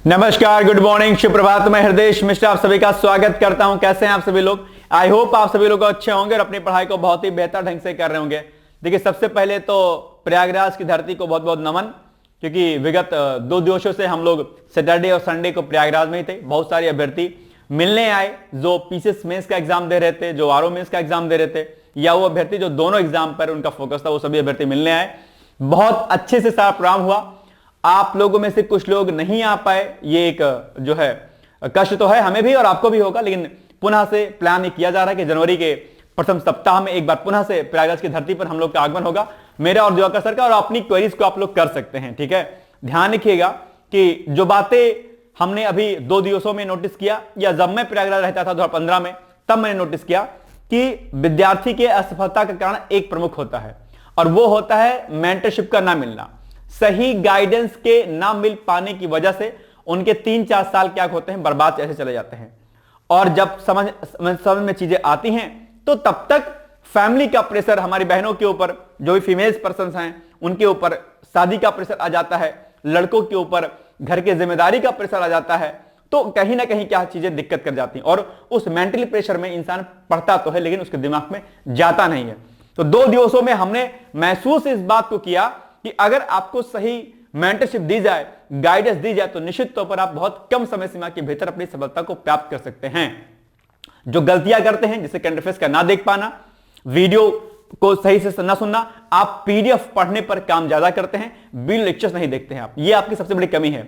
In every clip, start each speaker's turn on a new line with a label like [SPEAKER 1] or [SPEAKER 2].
[SPEAKER 1] नमस्कार, good morning, सुप्रभात। मैं हृदय मिश्रा आप सभी का स्वागत करता हूं। कैसे हैं आप सभी लोग? आई होप आप सभी लोग अच्छे होंगे और अपनी पढ़ाई को बहुत ही बेहतर ढंग से कर रहे होंगे। देखिए, सबसे पहले तो प्रयागराज की धरती को बहुत बहुत नमन, क्योंकि विगत 2 दिवसों से हम लोग सैटरडे और संडे को प्रयागराज में ही थे। बहुत सारे अभ्यर्थी मिलने आए जो पीसीएस मेंस का एग्जाम दे रहे थे, जो आरओ मेंस का एग्जाम दे रहे थे, या वो अभ्यर्थी जो दोनों एग्जाम पर उनका फोकस था, वो सभी अभ्यर्थी मिलने आए। बहुत अच्छे से सारा प्रोग्राम हुआ। आप लोगों में से कुछ लोग नहीं आ पाए, ये एक जो है कष्ट तो है हमें भी और आपको भी होगा, लेकिन पुनः से प्लान किया जा रहा है कि जनवरी के प्रथम सप्ताह में एक बार पुनः से प्रयागराज की धरती पर हम लोग का आगमन होगा, मेरा और दिवाकर सर का, और अपनी क्वेरीज को आप लोग कर सकते हैं। ठीक है, ध्यान रखिएगा कि जो बातें हमने अभी 2 दिवसों में नोटिस किया, या जब मैं प्रयागराज रहता था 2015 में, तब मैंने नोटिस किया कि विद्यार्थी के असफलता का कारण एक प्रमुख होता है, और वो होता है मेंटरशिप का ना मिलना। सही गाइडेंस के ना मिल पाने की वजह से उनके 3-4 साल क्या होते हैं, बर्बाद ऐसे चले जाते हैं। और जब समझ में चीजें आती हैं तो तब तक फैमिली का प्रेशर, हमारी बहनों के ऊपर, जो भी फीमेल्स पर्सन हैं उनके ऊपर शादी का प्रेशर आ जाता है, लड़कों के ऊपर घर की जिम्मेदारी का प्रेशर आ जाता है, तो कहीं ना कहीं क्या चीजें दिक्कत कर जाती हैं। और उस मेंटली प्रेशर में इंसान पढ़ता तो है, लेकिन उसके दिमाग में जाता नहीं है। तो 2 दिवसों में हमने महसूस इस बात को किया कि अगर आपको सही मेंटरशिप दी जाए, गाइडेंस दी जाए, तो निश्चित तौर पर आप बहुत कम समय सीमा के भीतर अपनी सफलता को प्राप्त कर सकते हैं। जो गलतियां करते हैं, जैसे करंट अफेयर्स का ना देख पाना, वीडियो को सही से ना सुनना, आप पीडीएफ पढ़ने पर काम ज्यादा करते हैं, वीडियो लेक्चर्स नहीं देखते हैं आप, ये आपकी सबसे बड़ी कमी है।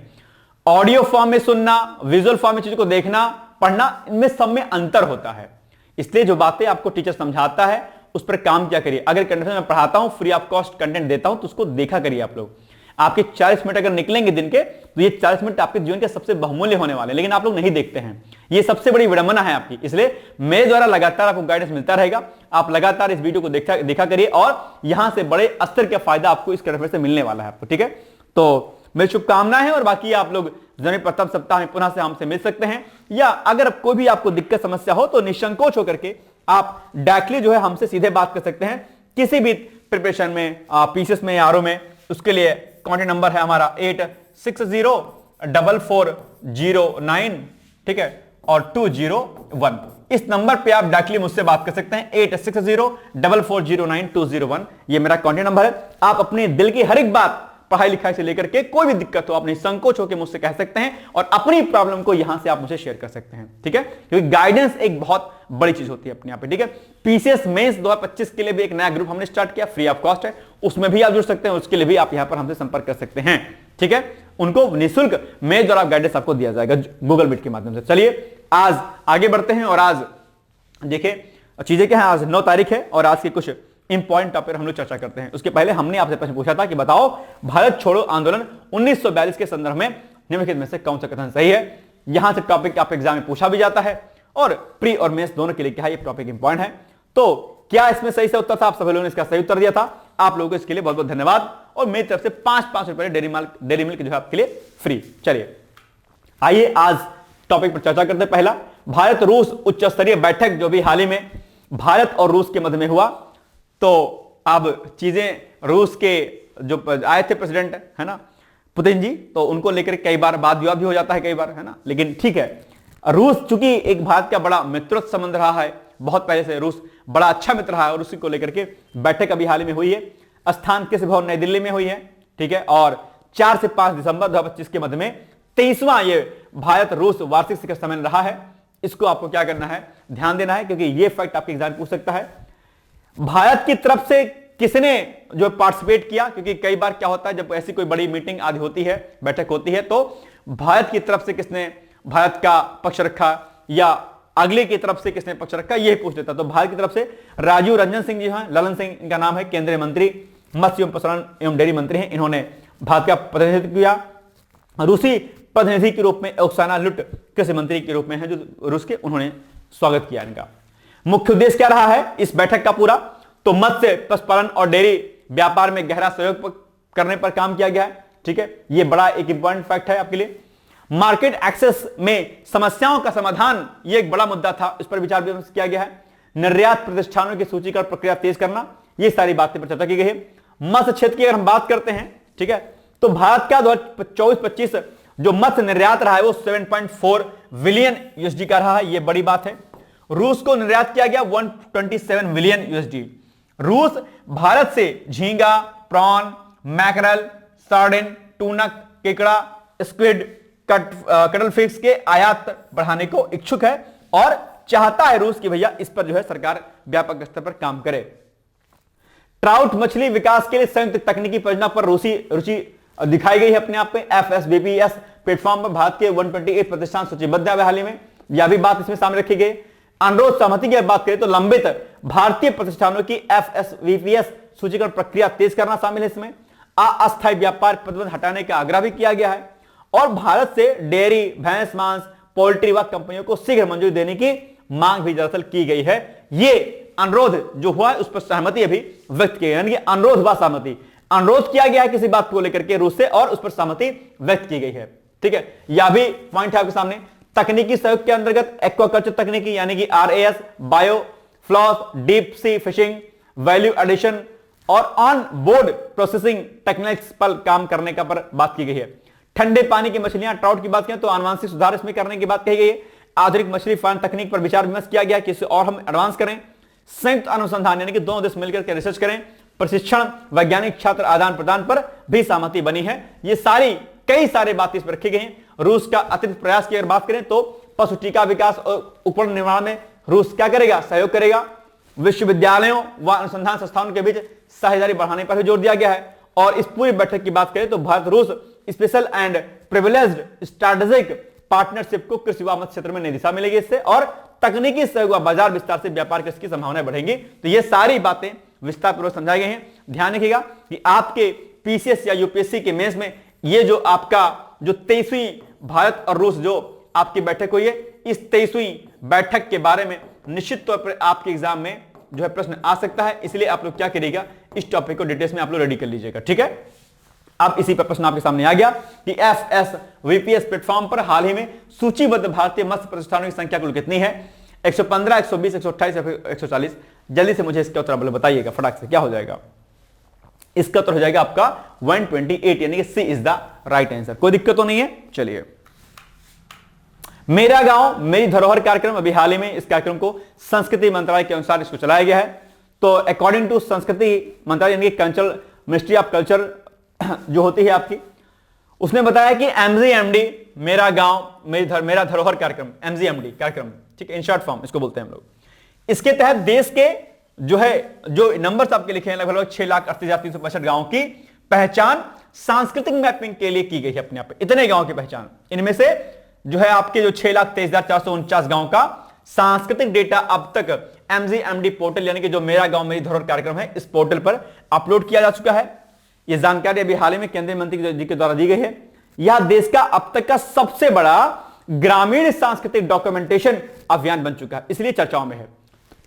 [SPEAKER 1] ऑडियो फॉर्म में सुनना, विजुअल फॉर्म में चीजों को देखना, पढ़ना, इनमें सब में अंतर होता है। इसलिए जो बातें आपको टीचर समझाता है उस पर काम क्या करिए। अगर कंटेंट में पढ़ाता हूं, फ्री ऑफ कॉस्ट कंटेंट देता हूं, तो उसको देखा करिए आप लोग। आपके 40 मिनट अगर निकलेंगे दिन के, तो ये 40 मिनट आपके जीवन के सबसे बहुमूल्य होने वाले हैं, लेकिन आप लोग नहीं देखते हैं। ये सबसे बड़ी विडंबना है आपकी। इसलिए मेरे द्वारा लगातार आपको गाइडेंस मिलता रहेगा। आप लगातार इस वीडियो को देखा करिए, और यहां से बड़े स्तर का फायदा आपको इस करंट अफेयर से मिलने वाला है आपको। ठीक है, तो मेरी शुभकामनाएं हैं, और बाकी आप लोग जनवरी प्रथम सप्ताह में पुनः से हमसे मिल सकते हैं, या अगर कोई भी आपको दिक्कत समस्या हो तो निसंकोच होकर के आप डायरेक्टली जो है हमसे सीधे बात कर सकते हैं किसी भी प्रिपरेशन में, पीसीएस में, आरओ में। उसके लिए कॉन्टेक्ट नंबर है हमारा 86044009, ठीक है, और 201। इस नंबर पे आप डायरेक्टली मुझसे बात कर सकते हैं। 8604409201 ये मेरा कॉन्टेक्ट नंबर है। आप अपने दिल की हर एक बात, पढ़ाई लिखाई से लेकर के कोई भी दिक्कत हो, आप निसंकोच होकर मुझसे कह सकते हैं, और अपनी प्रॉब्लम को यहां से आप मुझे शेयर कर सकते हैं। ठीक है, क्योंकि गाइडेंस एक बहुत बड़ी चीज होती है अपने आप पे। ठीक है, पीसीएस मेंस 2025 के लिए भी एक नया ग्रुप हमने स्टार्ट किया, फ्री ऑफ कॉस्ट है, उसमें भी आप जुड़ सकते हैं। उसके लिए भी आप यहां पर हमसे संपर्क कर सकते हैं। ठीक है, उनको निःशुल्क मेरे द्वारा गाइडेंस आपको दिया जाएगा गूगल मीट के माध्यम से। चलिए आज आगे बढ़ते हैं, और आज देखिए चीजें क्या है। आज 9 तारीख है, और आज के कुछ इंपॉर्टेंट टॉपिक हम लोग चर्चा करते हैं। उसके पहले हमने आपसे प्रश्न पूछा था कि बताओ भारत छोड़ो आंदोलन 1942 के संदर्भ में निम्नलिखित में से कौन सा कथन सही है। यहां से टॉपिक आपके एग्जाम में पूछा भी जाता है, और प्री और मेंस दोनों के लिए क्या ये टॉपिक इंपॉर्टेंट है। तो क्या इसमें सही से उत्तर था? आप सभी लोगों ने इसका सही उत्तर दिया था। आप लोगों को इसके लिए बहुत बहुत धन्यवाद, और मेरी तरफ से 5-5 रुपए डेयरी मिल्क जो है आपके लिए फ्री। चलिए आइए आज टॉपिक पर चर्चा करते हैं। पहला, भारत रूस उच्च स्तरीय बैठक जो भी हाल ही में भारत और रूस के मध्य में हुआ, तो अब चीजें रूस के जो आए थे प्रेसिडेंट, है ना, पुतिन जी, तो उनको लेकर कई बार वाद विवाद भी हो जाता है कई बार, है ना, लेकिन ठीक है। रूस चूंकि एक भारत का बड़ा मित्रत्व संबंध रहा है, बहुत पहले से रूस बड़ा अच्छा मित्र रहा है, और उसी को लेकर के बैठक अभी हाल ही में हुई है। स्थान कृषि भवन नई दिल्ली में हुई है। ठीक है, और 4 से 5 दिसंबर 2025 के मध्य में 23वां ये भारत रूस वार्षिक शिखर सम्मेलन रहा है। इसको आपको क्या करना है, ध्यान देना है, क्योंकि ये फैक्ट आपके एग्जाम पूछ सकता है। भारत की तरफ से किसने जो पार्टिसिपेट किया, क्योंकि कई बार क्या होता है जब ऐसी कोई बड़ी मीटिंग आदि होती है, बैठक होती है, तो भारत की तरफ से किसने भारत का पक्ष रखा, या अगले की तरफ से किसने पक्ष रखा, यह पूछ लेता। तो भारत की तरफ से राजीव रंजन सिंह जी हैं, ललन सिंह इनका नाम है, केंद्रीय मंत्री, मत्स्य एवं प्रसारण एवं डेयरी मंत्री हैं, इन्होंने भारत का प्रतिनिधित्व किया। रूसी प्रतिनिधि के रूप में ओक्साना लुट कृषि मंत्री के रूप में है जो रूस के, उन्होंने स्वागत किया इनका। मुख्य उद्देश्य क्या रहा है इस बैठक का पूरा, तो मत्स्य पशुपालन और डेयरी व्यापार में गहरा सहयोग करने पर काम किया गया है। ठीक है, ये बड़ा एक इंपॉर्टेंट फैक्ट है आपके लिए। मार्केट एक्सेस में समस्याओं का समाधान, ये एक बड़ा मुद्दा था, इस पर विचार विमर्श किया गया है। निर्यात प्रतिष्ठानों की सूचीकरण प्रक्रिया तेज करना, ये सारी बातें पर चर्चा की गई है। मत्स्य क्षेत्र की अगर हम बात करते हैं, ठीक है, तो भारत का 2024-25 जो मत्स्य निर्यात रहा है वो 7.4 बिलियन यूएसडी का रहा है, ये बड़ी बात है। रूस को निर्यात किया गया 127 बिलियन यूएसडी। रूस भारत से झींगा, प्रॉन, मैकरल, सार्डिन, टूनक, केकड़ा, स्क्विड, कटल फिश के आयात बढ़ाने को इच्छुक है और चाहता है रूस की भैया इस पर जो है सरकार व्यापक स्तर पर काम करे। ट्राउट मछली विकास के लिए संयुक्त तकनीकी परियोजना पर रूसी रुचि दिखाई गई है अपने आप में। FSBPS प्लेटफॉर्म पर भारत के 128 प्रतिष्ठान सूचीबद्ध है हाल ही में, यह भी बात इसमें शामिल रखी गई। अनुरोध सहमति की बात करें तो लंबित भारतीय प्रतिष्ठानों की FSBPS सूचीकरण प्रक्रिया तेज करना शामिल है। इसमें अस्थायी व्यापार प्रतिबंध हटाने का आग्रह भी किया गया है और भारत से डेयरी, भैंस मांस, पोल्ट्री व कंपनियों को शीघ्र मंजूरी देने की मांग भी दरअसल की गई है। ये अनुरोध जो हुआ है उस पर सहमति अभी व्यक्त की गई, यानी कि अनुरोध व सहमति, अनुरोध किया गया है किसी बात को लेकर के रूस से और उस पर सहमति व्यक्त की गई है। ठीक है, यह भी पॉइंट है आपके सामने। तकनीकी सहयोग के अंतर्गत एक्वाकल्चर तकनीकी यानी कि RAS, biofloc, deep sea fishing, value addition और ऑन बोर्ड प्रोसेसिंग टेक्निक्स पर काम करने का पर बात की गई है। ठंडे पानी की मछलियां, ट्राउट की बात करें तो आनुवंशिक सुधार इसमें करने की बात कही गई है। आधुनिक मछली फार्म तकनीक पर विचार विमर्श किया गया कि इसे और हम एडवांस करें। संयुक्त अनुसंधान यानी कि दोनों देश मिलकर के रिसर्च करें। प्रशिक्षण, वैज्ञानिक छात्र आदान प्रदान पर भी सहमति बनी है। ये सारी कई सारे बातें इस पर रखी गई हैं। रूस का अतिरिक्त प्रयास की अगर बात करें तो पशु टीका विकास और उपकरण निर्माण में रूस क्या करेगा, सहयोग करेगा। विश्वविद्यालयों व अनुसंधान संस्थानों के बीच साझेदारी बढ़ाने पर भी जोर दिया गया है। और इस पूरी बैठक की बात करें तो भारत रूस special and privileged strategic partnership को कृषि व मत्स्य क्षेत्र में नई दिशा मिलेगी इससे, और तकनीकी सहयोग व बाजार विस्तार से व्यापार की संभावनाएं बढ़ेंगी। तो ये सारी बातें विस्तार पूर्वक समझाई गई हैं। ध्यान रखिएगा कि आपके पीसीएस या यूपीएससी के मेंस में ये जो आपका जो 23वीं भारत और रूस जो आपकी बैठक हुई है, इस 23वीं बैठक के बारे में निश्चित तौर पर आपके एग्जाम में जो है प्रश्न आ सकता है। इसलिए आप लोग क्या करिएगा, इस टॉपिक को डिटेल्स में आप लोग रेडी कर लीजिएगा। ठीक है, अब इसी पर प्रश्न आपके सामने आ गया कि FSBPS प्लेटफॉर्म पर हाल ही में सूचीबद्ध भारतीय मत्स्य प्रतिष्ठानों की संख्या कुल कितनी है? 115, 120, 128 या फिर 140? जल्दी से मुझे इसका उत्तर बताइएगा फटाक से, क्या हो जाएगा? इसका उत्तर हो जाएगा आपका 128, यानी कि सी इज द राइट आंसर। कोई दिक्कत तो नहीं है। चलिए, मेरा गांव मेरी धरोहर कार्यक्रम, अभी हाल ही में इस कार्यक्रम को संस्कृति मंत्रालय के अनुसार इसको चलाया गया है। तो अकॉर्डिंग टू संस्कृति मंत्रालय यानी कि कल्चर, मिनिस्ट्री ऑफ कल्चर जो होती है आपकी, उसने बताया कि MGMD मेरा गांव मेरा धरोहर कार्यक्रम, MGMD कार्यक्रम, ठीक है, इन शॉर्ट फॉर्म इसको बोलते हैं हम लोग। इसके तहत देश के जो नंबर्स आपके लिखे हैं लगभग 6,38,365 गांवों की पहचान सांस्कृतिक मैपिंग के लिए की गई है अपने आप। इतने गांव की पहचान, इनमें से जो है आपके जो 6,23,449 गांव का सांस्कृतिक डेटा अब तक MGMD पोर्टल यानी कि जो मेरा गांव मेरी धरोहर कार्यक्रम है, इस पोर्टल पर अपलोड किया जा चुका है। यह जानकारी अभी हाल ही में केंद्रीय मंत्री जी के द्वारा दी गई है। यह देश का अब तक का सबसे बड़ा ग्रामीण सांस्कृतिक डॉक्यूमेंटेशन अभियान बन चुका है, इसलिए चर्चाओं में है।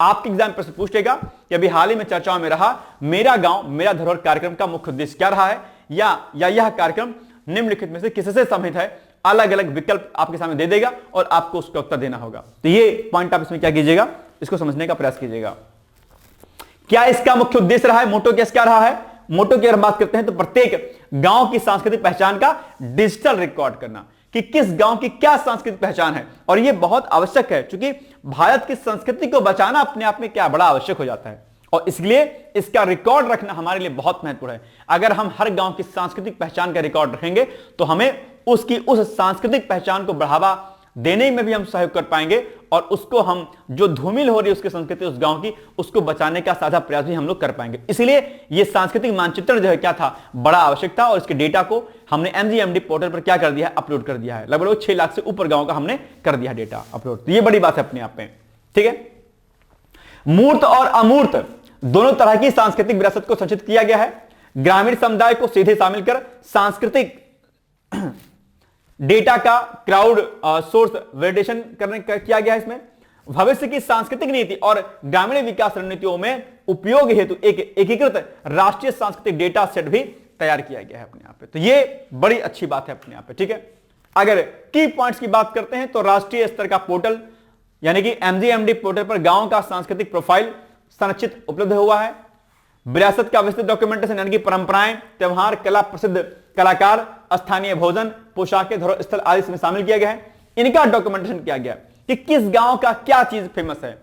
[SPEAKER 1] आपके एग्जाम प्रश्न पूछेगा कि अभी हाल ही में चर्चाओं में रहा मेरा गांव मेरा धरोहर कार्यक्रम का मुख्य उद्देश्य क्या रहा है, या यह कार्यक्रम निम्नलिखित में से किससे संबंधित है? अलग अलग विकल्प आपके सामने दे देगा और आपको उसका उत्तर देना होगा। तो ये पॉइंट आप इसमें क्या कीजिएगा, इसको समझने का प्रयास कीजिएगा। क्या इसका मुख्य उद्देश्य रहा है? मोटो क्या रहा है? मोटो की अगर बात करते हैं तो प्रत्येक गांव की सांस्कृतिक पहचान का डिजिटल रिकॉर्ड करना, कि किस गांव की क्या सांस्कृतिक पहचान है। और यह बहुत आवश्यक है क्योंकि भारत की संस्कृति को बचाना अपने आप में क्या बड़ा आवश्यक हो जाता है, और इसलिए इसका रिकॉर्ड रखना हमारे लिए बहुत महत्वपूर्ण है। अगर हम हर गांव की सांस्कृतिक पहचान का रिकॉर्ड रखेंगे तो हमें उसकी उस सांस्कृतिक पहचान को बढ़ावा देने में भी हम सहयोग कर पाएंगे, और उसको हम जो धूमिल हो रही है उसकी संस्कृति उस गांव की, उसको बचाने का साझा प्रयास भी हम लोग कर पाएंगे। इसलिए यह सांस्कृतिक मानचित्रण जो है क्या था, बड़ा आवश्यक था, और इसके डेटा को हमने MGMD पोर्टल पर क्या कर दिया है, अपलोड कर दिया है। लगभग 6 लाख से ऊपर गांव का हमने कर दिया डेटा अपलोड। तो ये बड़ी बात है अपने आप में। ठीक है, मूर्त और अमूर्त दोनों तरह की सांस्कृतिक विरासत को संचित किया गया है। ग्रामीण समुदाय को सीधे शामिल कर सांस्कृतिक डेटा का क्राउड सोर्स वैलिडेशन करने का किया गया है। इसमें भविष्य की सांस्कृतिक नीति और ग्रामीण विकास रणनीतियों में उपयोग हेतु एक एकीकृत राष्ट्रीय सांस्कृतिक डेटा सेट भी तैयार किया गया है अपने आप पे। तो ये बड़ी अच्छी बात है अपने आप पे। ठीक है, अगर की पॉइंट्स की बात करते हैं तो राष्ट्रीय स्तर का पोर्टल यानी कि MGMD पोर्टल पर गांव का सांस्कृतिक प्रोफाइल संरक्षित उपलब्ध हुआ है। विरासत का विस्तृत डॉक्यूमेंटेशन यानी कि परंपराएं, त्यौहार, कला, प्रसिद्ध कलाकार, स्थानीय भोजन, पोशाकें, धरोहर स्थल आदि इसमें शामिल किया गया है। इनका डॉक्यूमेंटेशन किया गया कि किस गांव का क्या चीज फेमस है।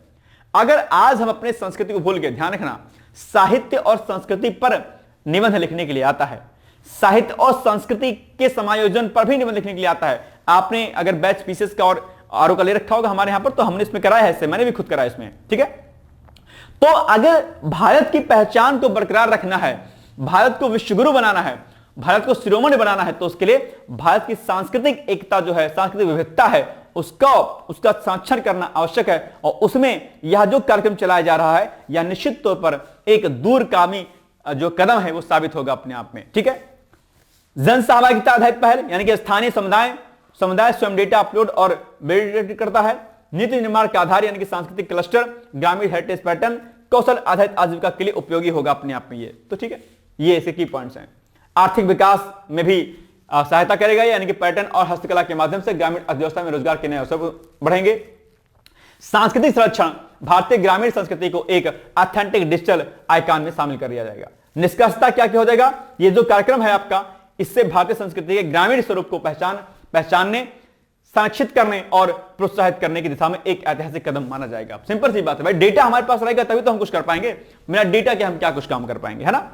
[SPEAKER 1] अगर आज हम अपने संस्कृति को भूल गए, ध्यान रखना, साहित्य और संस्कृति पर निबंध लिखने के लिए आता है, साहित्य और संस्कृति के समायोजन पर भी निबंध लिखने के लिए आता है। आपने अगर बैच पीसेस का और आरओ का ले रखा होगा हमारे यहां पर, तो हमने इसमें कराया है, इससे मैंने भी खुद कराया इसमें, ठीक है। तो अगर भारत की पहचान को बरकरार रखना है, भारत को विश्वगुरु बनाना है, भारत को शिरोमणि बनाना है, तो उसके लिए भारत की सांस्कृतिक एकता जो है, सांस्कृतिक विविधता है, उसका संरक्षण करना आवश्यक है। और उसमें यह जो कार्यक्रम चलाया जा रहा है, यह निश्चित तौर पर एक दूरगामी जो कदम है वो साबित होगा अपने आप में, ठीक है। जन सहभागिता आधारित पहल, यानी कि स्थानीय समुदाय स्वयं डेटा अपलोड और वैलिडेट करता है। नीति निर्माण का आधार यानी कि सांस्कृतिक क्लस्टर, ग्रामीण हेरिटेज पैटर्न, कौशल आधारित आजीविका के लिए उपयोगी होगा अपने आप में ये, तो ठीक है, ये ऐसे की पॉइंट्स हैं। आर्थिक विकास में भी सहायता करेगा, यानी कि पर्यटन और हस्तकला के माध्यम से ग्रामीण अर्थव्यवस्था में रोजगार के नए अवसर बढ़ेंगे। सांस्कृतिक संरक्षण, भारतीय ग्रामीण संस्कृति को एक ऑथेंटिक डिजिटल आइकॉन में शामिल कर दिया जाएगा। निष्कर्षता क्या क्या हो जाएगा, ये जो कार्यक्रम है आपका, इससे भारतीय संस्कृति के ग्रामीण स्वरूप को पहचानने, संरक्षित करने और प्रोत्साहित करने की दिशा में एक ऐतिहासिक कदम माना जाएगा। सिंपल सी बात है भाई, डेटा हमारे पास रहेगा तभी तो हम कुछ कर पाएंगे, बिना डेटा के हम क्या कुछ काम कर पाएंगे, है ना।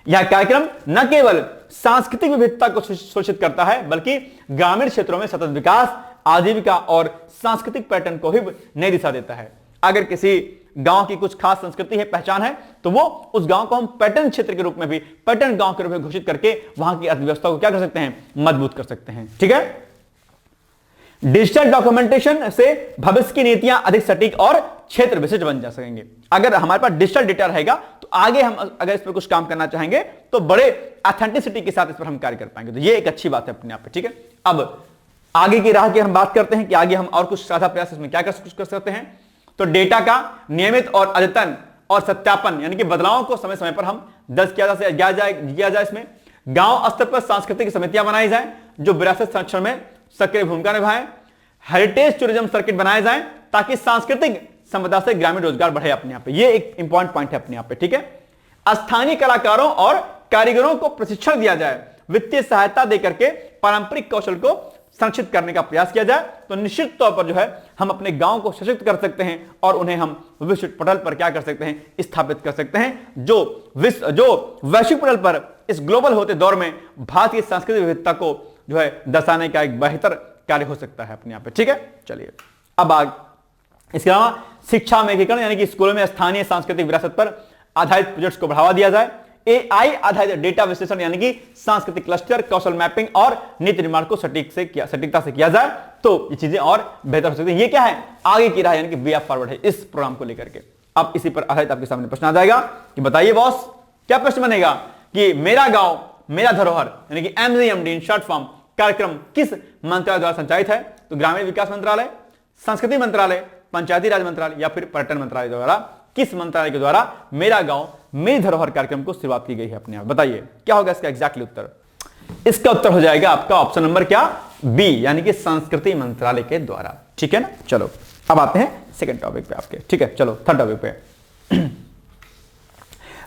[SPEAKER 1] यह कार्यक्रम न केवल सांस्कृतिक विविधता को सुनिश्चित करता है, बल्कि ग्रामीण क्षेत्रों में सतत विकास, आजीविका और सांस्कृतिक पर्यटन को भी नई दिशा देता है। अगर किसी गांव की कुछ खास संस्कृति है, पहचान है, तो वो उस गांव को हम पर्यटन क्षेत्र के रूप में भी, पर्यटन गांव के रूप में घोषित करके वहां की अर्थव्यवस्था को क्या कर सकते हैं, मजबूत कर सकते हैं, ठीक है। डिजिटल डॉक्यूमेंटेशन से भविष्य की नीतियां अधिक सटीक और क्षेत्र विशिष्ट बन जा सकेंगे। अगर हमारे पास डिजिटल डेटा रहेगा तो आगे हम अगर इस पर कुछ काम करना चाहेंगे तो बड़े ऑथेंटिसिटी के साथ इस पर हम कार्य कर पाएंगे, तो ये एक अच्छी बात है अपने आप पे, ठीक है। अब आगे की राह की हम बात करते हैं कि आगे हम और कुछ साझा प्रयास इसमें क्या कर सकते हैं। तो डेटा का नियमित और अद्यतन और सत्यापन, यानी कि बदलावों को समय समय पर हम दर्ज किया जाए। इसमें गांव स्तर पर सांस्कृतिक समितियां बनाई जाए जो विरासत संरक्षण में सक्रिय भूमिका निभाएं। हेरिटेज टूरिज्म सर्किट बनाए जाएं ताकि सांस्कृतिक संपदा से ग्रामीण रोजगार बढ़े अपने आप पे, ये एक इंपॉर्टेंट पॉइंट है अपने आप पे, ठीक है। स्थानीय कलाकारों और कारीगरों को प्रशिक्षण दिया जाए, वित्तीय सहायता देकर के पारंपरिक कौशल को संरक्षित करने का प्रयास किया जाए, तो निश्चित तौर पर जो है हम अपने गांव को सशक्त कर सकते हैं और उन्हें हम विश्व पटल पर क्या कर सकते हैं, स्थापित कर सकते हैं, जो वैश्विक पटल पर इस ग्लोबल होते दौर में भारत की सांस्कृतिक विविधता को जो है दर्शाने का एक बेहतर कार्य हो सकता है अपने यहाँ पे, ठीक है। चलिए अब इसके अलावा शिक्षा में एकीकरण, यानी कि स्कूलों में स्थानीय सांस्कृतिक विरासत पर आधारित प्रोजेक्ट्स को बढ़ावा दिया जाए। एआई आधारित डेटा विश्लेषण, यानी कि सांस्कृतिक क्लस्टर, कौशल मैपिंग और नीति निर्माण को सटीकता से किया जाए, तो ये चीजें और बेहतर हो सकती हैं। ये क्या है, आगे की राह, यानी कि वे ऑफ फॉरवर्ड है इस प्रोग्राम को लेकर के। अब इसी पर आधारित आपके सामने प्रश्न आ जाएगा कि बताइए बॉस, क्या प्रश्न बनेगा कि मेरा गांव मेरा धरोहर, यानी कि एमजीएमडी इन शॉर्ट फॉर्म कार्यक्रम किस मंत्रालय द्वारा संचालित है। तो ग्रामीण विकास मंत्रालय, संस्कृति मंत्रालय, पंचायती राज मंत्रालय या फिर पर्यटन मंत्रालय द्वारा, किस मंत्रालय के द्वारा मेरा गांव मेरी धरोहर कार्यक्रम को शुरुआत की गई है अपने आप। बताइए क्या होगा इसका एग्जैक्टली उत्तर। इसका उत्तर हो जाएगा आपका ऑप्शन नंबर क्या, बी, यानी कि संस्कृति मंत्रालय के द्वारा, ठीक है ना। चलो अब आते हैं सेकंड टॉपिक पे आपके, ठीक है। चलो थर्ड टॉपिक पे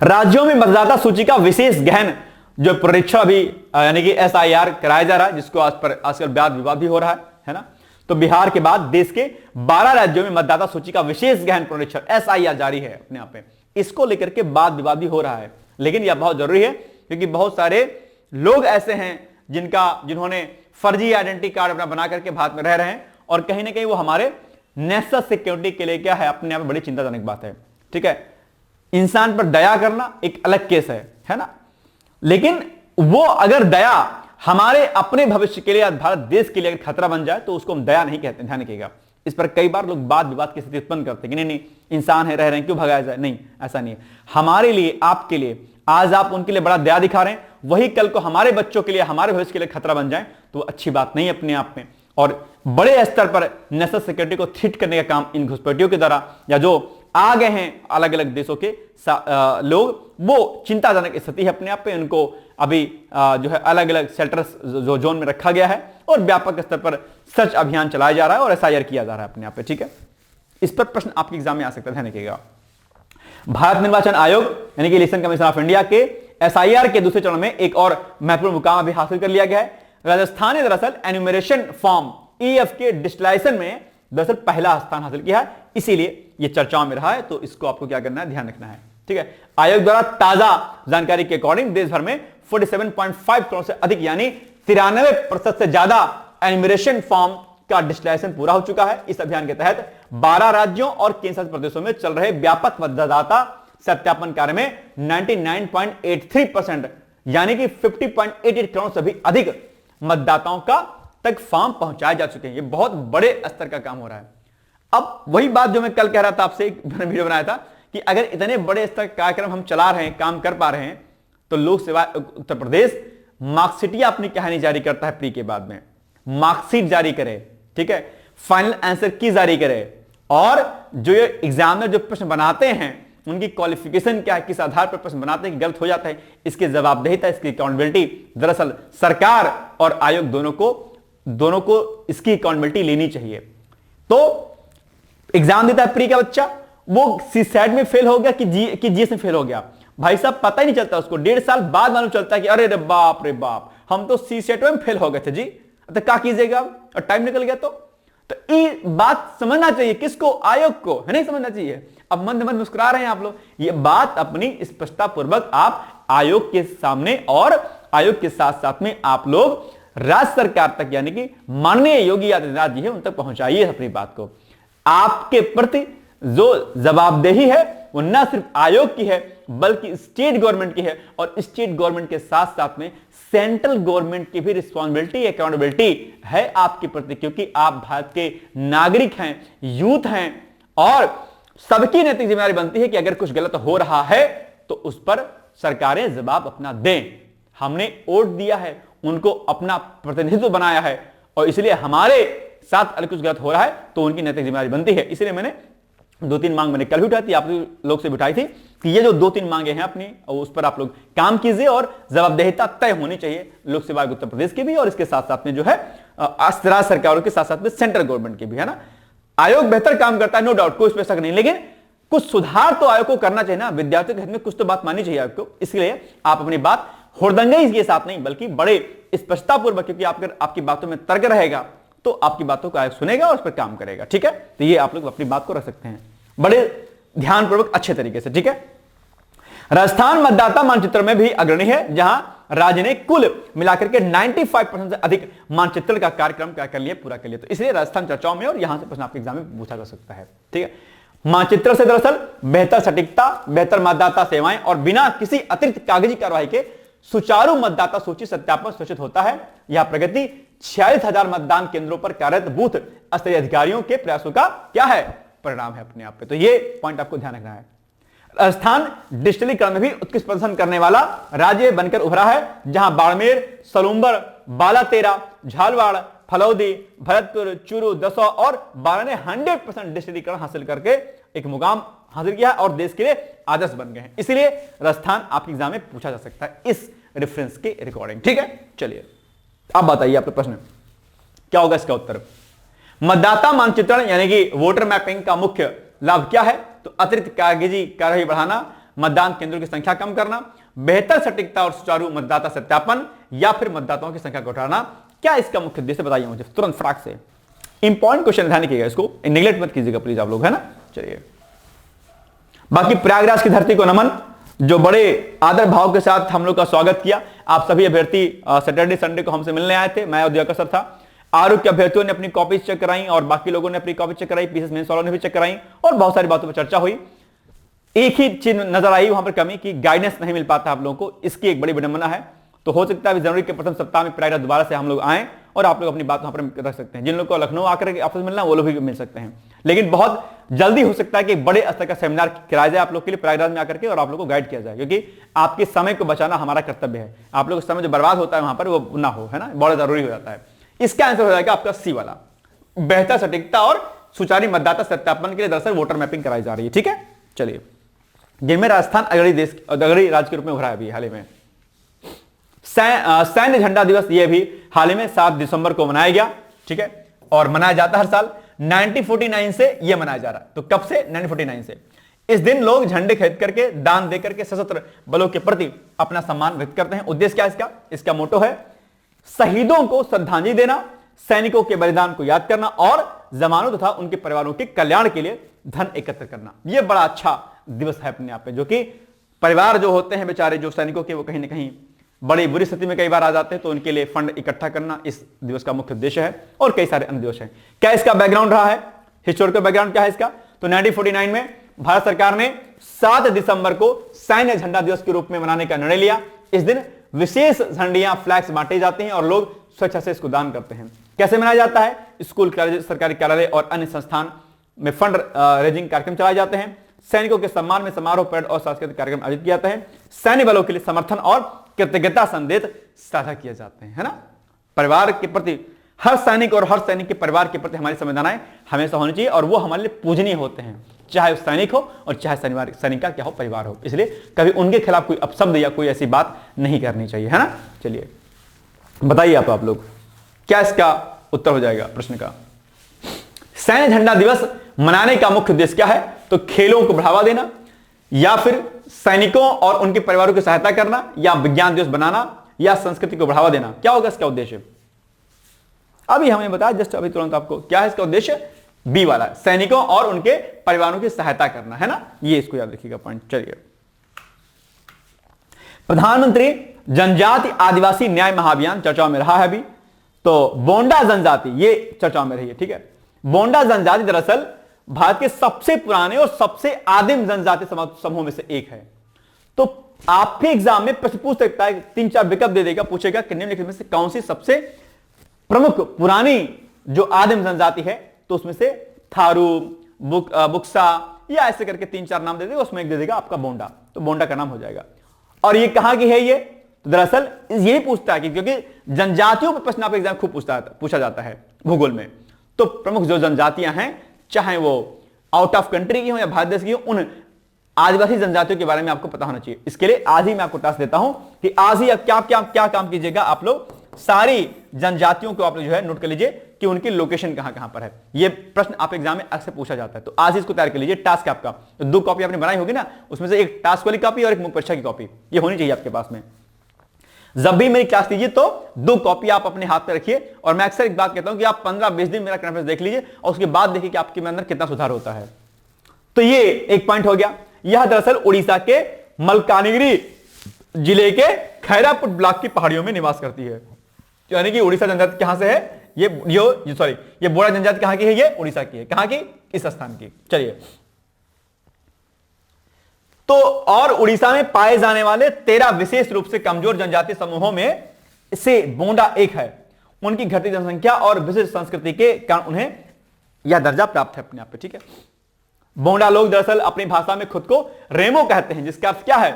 [SPEAKER 1] राज्यों में मतदाता सूची का विशेष गहन जो परीक्षा अभी यानी कि एसआईआर कराया जा रहा है, जिसको आजकल वाद विवाद भी हो रहा है ना। तो बिहार के बाद देश के 12 राज्यों में मतदाता सूची का विशेष गहन पुनरीक्षण एसआईआर जारी है अपने आप में। इसको लेकर के वाद विवाद भी हो रहा है, लेकिन यह बहुत जरूरी है क्योंकि बहुत सारे लोग ऐसे हैं जिन्होंने फर्जी आइडेंटिटी कार्ड अपना बना करके भारत में रह रहे हैं और कहीं ना कहीं वो हमारे नेशनल सिक्योरिटी के लिए क्या है, अपने आप में बड़ी चिंताजनक बात है, ठीक है। इंसान पर दया करना एक अलग केस है ना, लेकिन वो अगर दया हमारे अपने भविष्य के लिए, भारत देश के लिए अगर खतरा बन जाए तो उसको हम दया नहीं कहते। ध्यान रखिएगा, इस पर कई बार लोग वाद विवाद की स्थिति उत्पन्न करते हैं कि नहीं इंसान है, रह रहे हैं, क्यों भगाया जाए। नहीं, ऐसा नहीं है। हमारे लिए, आपके लिए, आज आप उनके लिए बड़ा दया दिखा रहे हैं, वही कल को हमारे बच्चों के लिए, हमारे भविष्य के लिए खतरा बन जाए तो अच्छी बात नहीं अपने आप में। और बड़े स्तर पर नेशनल सिक्योरिटी को थ्रेट करने का काम इन घुसपैठियों के द्वारा या जो आ गए हैं अलग अलग देशों के लोग, वो चिंताजनक स्थिति है अपने आप पे। उनको अभी जो है अलग अलग शेल्टर्स जो जोन में रखा गया है और व्यापक स्तर पर सर्च अभियान चलाया जा रहा है और एसआईआर किया जा रहा है अपने आप पे, ठीक है। इस पर प्रश्न आपके एग्जाम में आ सकता है, ध्यान रखिएगा। भारत निर्वाचन आयोग यानी कि इलेक्शन कमीशन ऑफ इंडिया के एसआईआर के दूसरे चरण में एक और महत्वपूर्ण मुकाम अभी हासिल कर लिया गया है। राजस्थान ने दरअसल एन्यूमरेशन फॉर्म ईएफ के डिजिटलाइजेशन में दरअसल पहला स्थान हासिल किया है, इसीलिए यह चर्चाओं में रहा है। तो इसको आपको क्या करना है, ध्यान रखना है, ठीक है। आयोग द्वारा ताजा जानकारी के अकॉर्डिंग देश भर में 47.5 करोड़ से अधिक यानी 93% से ज्यादा एन्यूमरेशन फॉर्म का डिजिटलाइजेशन पूरा हो चुका है। इस अभियान के तहत 12 राज्यों और केंद्र शासित प्रदेशों में चल रहे व्यापक मतदाता सत्यापन कार्य में 99.83% यानी कि 50.88 करोड़ से भी अधिक मतदाताओं का तक फॉर्म पहुंचाए जा चुके हैं। ये बहुत बड़े स्तर का काम हो रहा है। अब वही बात जो मैं कल कह रहा था आपसे, एक वीडियो बनाया था कि अगर इतने बड़े स्तर का कार्यक्रम हम चला रहे हैं, काम कर पा रहे हैं, तो लोक सेवा उत्तर प्रदेश मार्कशीट अपनी कहानी जारी करता है प्री के बाद में, मार्कशीट जारी करे, ठीक है, फाइनल आंसर की जारी करे, और जो ये एग्जामिनर जो प्रश्न बनाते हैं उनकी क्वालिफिकेशन क्या है, किस आधार पर प्रश्न बनाते हैं कि गलत हो जाता है, इसकी जवाबदेहिता, इसकी अकाउंटेबिलिटी दरअसल सरकार और आयोग दोनों को इसकी अकाउंटेबिलिटी लेनी चाहिए। तो एग्जाम देता है प्री का बच्चा, वो सीसैट में फेल हो गया कि जीएस में फेल हो गया, भाई साहब पता ही नहीं चलता उसको, 1.5 साल बाद मालूम चलता है कि अरे रे बाप हम तो सीसैट में फेल हो गए थे जी, तो क्या कीजिएगा और टाइम निकल गया। तो ये बात समझना चाहिए किसको, आयोग को, है नहीं समझना चाहिए। अब मंद मंद मुस्कुरा रहे हैं आप लोग, ये बात अपनी स्पष्टता पूर्वक आप आयोग के सामने और आयोग के साथ साथ में आप लोग राज्य सरकार तक यानी कि माननीय योगी आदित्यनाथ जी है उन तक पहुंचाइए अपनी बात को। आपके प्रति जो जवाबदेही है वो न सिर्फ आयोग की है बल्कि स्टेट गवर्नमेंट की है, और स्टेट गवर्नमेंट के साथ साथ में सेंट्रल गवर्नमेंट की भी रिस्पॉन्सिबिलिटी, अकाउंटेबिलिटी है आपके प्रति, क्योंकि आप भारत के नागरिक हैं, यूथ हैं, और सबकी नैतिक जिम्मेदारी बनती है कि अगर कुछ गलत हो रहा है तो उस पर सरकारें जवाब अपना दें। हमने वोट दिया है, उनको अपना प्रतिनिधित्व बनाया है, और इसलिए हमारे साथ अगर कुछ गलत हो रहा है तो उनकी नैतिक जिम्मेदारी बनती है। इसलिए मैंने 2-3 मांग मैंने कल भी उठाई थी, आप लोग से भी उठाई थी कि ये जो 2-3 मांगे हैं अपनी, उस पर आप लोग काम कीजिए, और जवाबदेहिता तय होनी चाहिए लोक सेवा आयोग उत्तर प्रदेश की भी, और इसके साथ साथ में जो है राज्य सरकारों के साथ साथ में सेंट्रल गवर्नमेंट की भी, है ना। आयोग बेहतर काम करता है, नो डाउट, कोई इस पर शक नहीं, लेकिन कुछ सुधार तो आयोग को करना चाहिए ना, विद्यार्थियों के हित में कुछ तो बात माननी चाहिए आयोग को। इसलिए आप अपनी बात हुड़दंगई के साथ नहीं बल्कि बड़े स्पष्टता पूर्वक, क्योंकि आपकी बातों में तर्क रहेगा तो आपकी बातों को आयोग सुनेगा और उस पर काम करेगा, ठीक है। तो ये आप लोग अपनी बात को रख सकते हैं बड़े ध्यानपूर्वक अच्छे तरीके से, ठीक है। राजस्थान मतदाता मानचित्र में भी अग्रणी है, जहां राज्य ने कुल मिलाकर के 95% से अधिक मानचित्र का कार्यक्रम क्या कर लिया, पूरा कर लिया। तो इसलिए राजस्थान चर्चाओं में और यहां से प्रश्न आपके एग्जाम में पूछा जा सकता है, ठीक है। मानचित्र से दरअसल बेहतर सटीकता, बेहतर मतदाता सेवाएं और बिना किसी अतिरिक्त कागजी कार्रवाई के सुचारू मतदाता सूची सत्यापन सुनिश्चित होता है। यह प्रगति 46,000 मतदान केंद्रों पर कार्यरत बूथ स्तरीय अधिकारियों के प्रयासों का क्या है, परिणाम है अपने आप पे। तो ये पॉइंट आपको ध्यान रखना है। राजस्थान डिजिटलीकरण में भी उत्कृष्ट प्रदर्शन करने वाला राज्य बनकर उभरा है, जहां बाड़मेर, सलूंबर, बालातेरा, झालवाड़, फलौदी, भरतपुर, चूरू, दसौं और बारह ने 100% डिजिटलीकरण हासिल करके एक मुकाम हासिल किया और देश के लिए आदर्श बन गए हैं। इसलिए राजस्थान आपके एग्जाम में पूछा जा सकता है इस रेफरेंस के रिकॉर्डिंग, ठीक है। चलिए अब बताइए आपका प्रश्न क्या होगा, इसका उत्तर मतदाता मानचित्रण यानी कि वोटर मैपिंग का मुख्य लाभ क्या है, तो अतिरिक्त कागजी कार्रवाई बढ़ाना, मतदान केंद्रों की संख्या कम करना, बेहतर सटीकता और सुचारू मतदाता सत्यापन, या फिर मतदाताओं की संख्या घटाना। क्या इसका मुख्य उद्देश्य बताइए मुझे तुरंत फटाक से। इंपॉर्टेंट क्वेश्चन, ध्यान रखिएगा, इसको नेग्लेक्ट मत कीजिएगा प्लीज आप लोग, है ना। चलिए बाकी प्रयागराज की धरती को नमन, जो बड़े आदर भाव के साथ हम लोग का स्वागत किया। आप सभी अभ्यर्थी सैटरडे संडे को हमसे मिलने आए थे, मैं और दिवाकर सर था। आरोग्य अभ्यर्थियों ने अपनी कॉपी चेक कराई और बाकी लोगों ने अपनी कॉपी चेक कराई, पीसीएस मेंस वालों ने भी चेक कराई, और बहुत सारी बातों पर चर्चा हुई। एक ही चीज नजर आई वहां पर कमी की गाइडेंस नहीं मिल पाता आप लोगों को, इसकी एक बड़ी विडंबना है। तो हो सकता है जनवरी के प्रथम सप्ताह में प्रयागराज दोबारा से हम लोग आए और आप लोग अपनी बात वहां पर रख सकते हैं। जिन लोग को लखनऊ आकर आपस में मिलना वो लोग भी मिल सकते हैं, लेकिन बहुत जल्दी हो सकता है कि बड़े स्तर का सेमिनार कराया जाए आप लोग के लिए प्रयागराज में आकर के, और आप लोग को गाइड किया जाए, क्योंकि आपके समय को बचाना हमारा कर्तव्य है। आप लोग समय जो बर्बाद होता है वहां पर वो ना हो, है ना, बहुत जरूरी हो जाता है। इसका आंसर हो जाएगा आपका सी वाला, बेहतर सटीकता और सुचारू मतदाता सत्यापन के लिए दरअसल वोटर मैपिंग कराई जा रही है, ठीक है। चलिए जिनमें राजस्थान अग्रणी राज्य के रूप में उभरा है अभी हाल ही में। सैन्य झंडा दिवस ये भी हाल ही में 7 दिसंबर को मनाया गया, ठीक है, और मनाया जाता हर साल। 1949 से यह मनाया जा रहा है। तो कब से? 1949 से। इस दिन लोग झंडे खरीद करके, दान दे करके सशस्त्र बलों के प्रति अपना सम्मान व्यक्त करते हैं। उद्देश्य क्या है इसका मोटो है शहीदों को श्रद्धांजलि देना, सैनिकों के बलिदान को याद करना और जवानों तथा उनके परिवारों के कल्याण के लिए धन एकत्र करना। यह बड़ा अच्छा दिवस है अपने आप में, जो कि परिवार जो होते हैं बेचारे जो सैनिकों के, वो कहीं ना कहीं बड़ी बुरी स्थिति में कई बार आ जाते हैं, तो उनके लिए फंड इकट्ठा करना इस दिवस का मुख्य उद्देश्य है। और कई सारे अन्य दिवस हैं। क्या इसका बैकग्राउंड रहा है, हिस्टोरिकल बैकग्राउंड क्या है इसका? तो 1949 में भारत सरकार ने 7 दिसंबर को सैन्य झंडा दिवस के रूप में मनाने का निर्णय लिया। इस दिन विशेष झंडियां, फ्लैग्स बांटे जाते हैं और लोग स्वेच्छा से इसको दान करते हैं। कैसे मनाया जाता है? स्कूल, कॉलेज, सरकारी कार्यालय और अन्य संस्थान में फंड रेजिंग कार्यक्रम चलाए जाते हैं। सैनिकों के सम्मान में समारोह, परेड और सांस्कृतिक कार्यक्रम आयोजित किया जाता है। सैन्य बलों के लिए समर्थन और कृतज्ञता संदेश साझा किए जाते हैं, है ना। परिवार के प्रति हर सैनिक और हर सैनिक के परिवार के प्रति हमारी संवेदनाएं हमेशा होनी चाहिए और वो हमारे लिए पूजनीय होते हैं, चाहे सैनिक हो और चाहे सैनिक का क्या हो, परिवार हो। इसलिए कभी उनके खिलाफ कोई अपशब्द या कोई ऐसी बात नहीं करनी चाहिए, है ना। चलिए बताइए आप लोग क्या इसका उत्तर हो जाएगा प्रश्न का। सैन्य झंडा दिवस मनाने का मुख्य उद्देश्य क्या है? तो खेलों को बढ़ावा देना, या फिर सैनिकों और उनके परिवारों की सहायता करना, या विज्ञान दिवस बनाना, या संस्कृति को बढ़ावा देना। क्या होगा इसका उद्देश्य? अभी हमने बताया जस्ट अभी तुरंत आपको, क्या है इसका उद्देश्य? बी वाला, सैनिकों और उनके परिवारों की सहायता करना, है ना। ये इसको याद रखिएगा पॉइंट। चलिए, प्रधानमंत्री जनजाति आदिवासी न्याय महाअभियान चर्चा में रहा है अभी। तो बोंडा जनजाति ये चर्चा में रही है, ठीक है। बोंडा जनजाति दरअसल भारत के सबसे पुराने और सबसे आदिम जनजाति समूह में से एक है। तो आपके एग्जाम में प्रश्न पूछ सकता है, 3-4 विकल्प दे देगा, पूछेगा कि निम्नलिखित में से कौन सी सबसे प्रमुख पुरानी जो आदिम जनजाति है, तो उसमें से थारू, बुक्सा या ऐसे करके 3-4 नाम दे देगा, उसमें एक दे देगा आपका बोंडा, तो बोंडा का नाम हो जाएगा। और ये कहां की है ये? तो दरअसल यही पूछता है कि क्योंकि जनजातियों पर प्रश्न आप एग्जाम खूब पूछा जाता है भूगोल में। तो प्रमुख जो जनजातियां हैं, चाहे वो आउट ऑफ कंट्री की हो या भारत देश की हो, उन आदिवासी जनजातियों के बारे में आपको पता होना चाहिए। इसके लिए आज ही मैं आपको टास्क देता हूं कि आज ही आप क्या काम कीजिएगा, आप लोग सारी जनजातियों को आप लोग जो है नोट कर लीजिए कि उनकी लोकेशन कहां पर है। ये प्रश्न आप एग्जाम में अक्सर पूछा जाता है, तो आज ही इसको तैयार कर लीजिए। टास्क आपका तो 2 कॉपी आपने बनाई होगी ना, उसमें से एक टास्क वाली कॉपी और एक मुख्य परीक्षा की कॉपी, ये होनी चाहिए आपके पास में। जब भी मेरी क्लास लीजिए तो 2 कॉपी आप अपने हाथ में रखिए। और मैं अक्सर एक बात कहता हूं कि आप 15-20 दिन मेरा करंट अफेयर्स देख लीजिए और उसके बाद देखिए कि आपके अंदर कितना सुधार होता है। तो ये एक पॉइंट हो गया। यह दरअसल उड़ीसा के मलकानगिरी जिले के खैरापुट ब्लॉक की पहाड़ियों में निवास करती है। यानी कि उड़ीसा जनजाति कहां से है? ये बोडा जनजाति कहां की है? ये उड़ीसा की है। कहां की? इस स्थान की। चलिए, तो और उड़ीसा में पाए जाने वाले 13 विशेष रूप से कमजोर जनजातीय समूहों में से बोंडा एक है। उनकी घटती जनसंख्या और विशिष्ट संस्कृति के कारण उन्हें यह दर्जा प्राप्त है अपने आप पे, ठीक है। बोंडा लोग दरअसल अपनी भाषा में खुद को रेमो कहते हैं, जिसका अर्थ क्या है?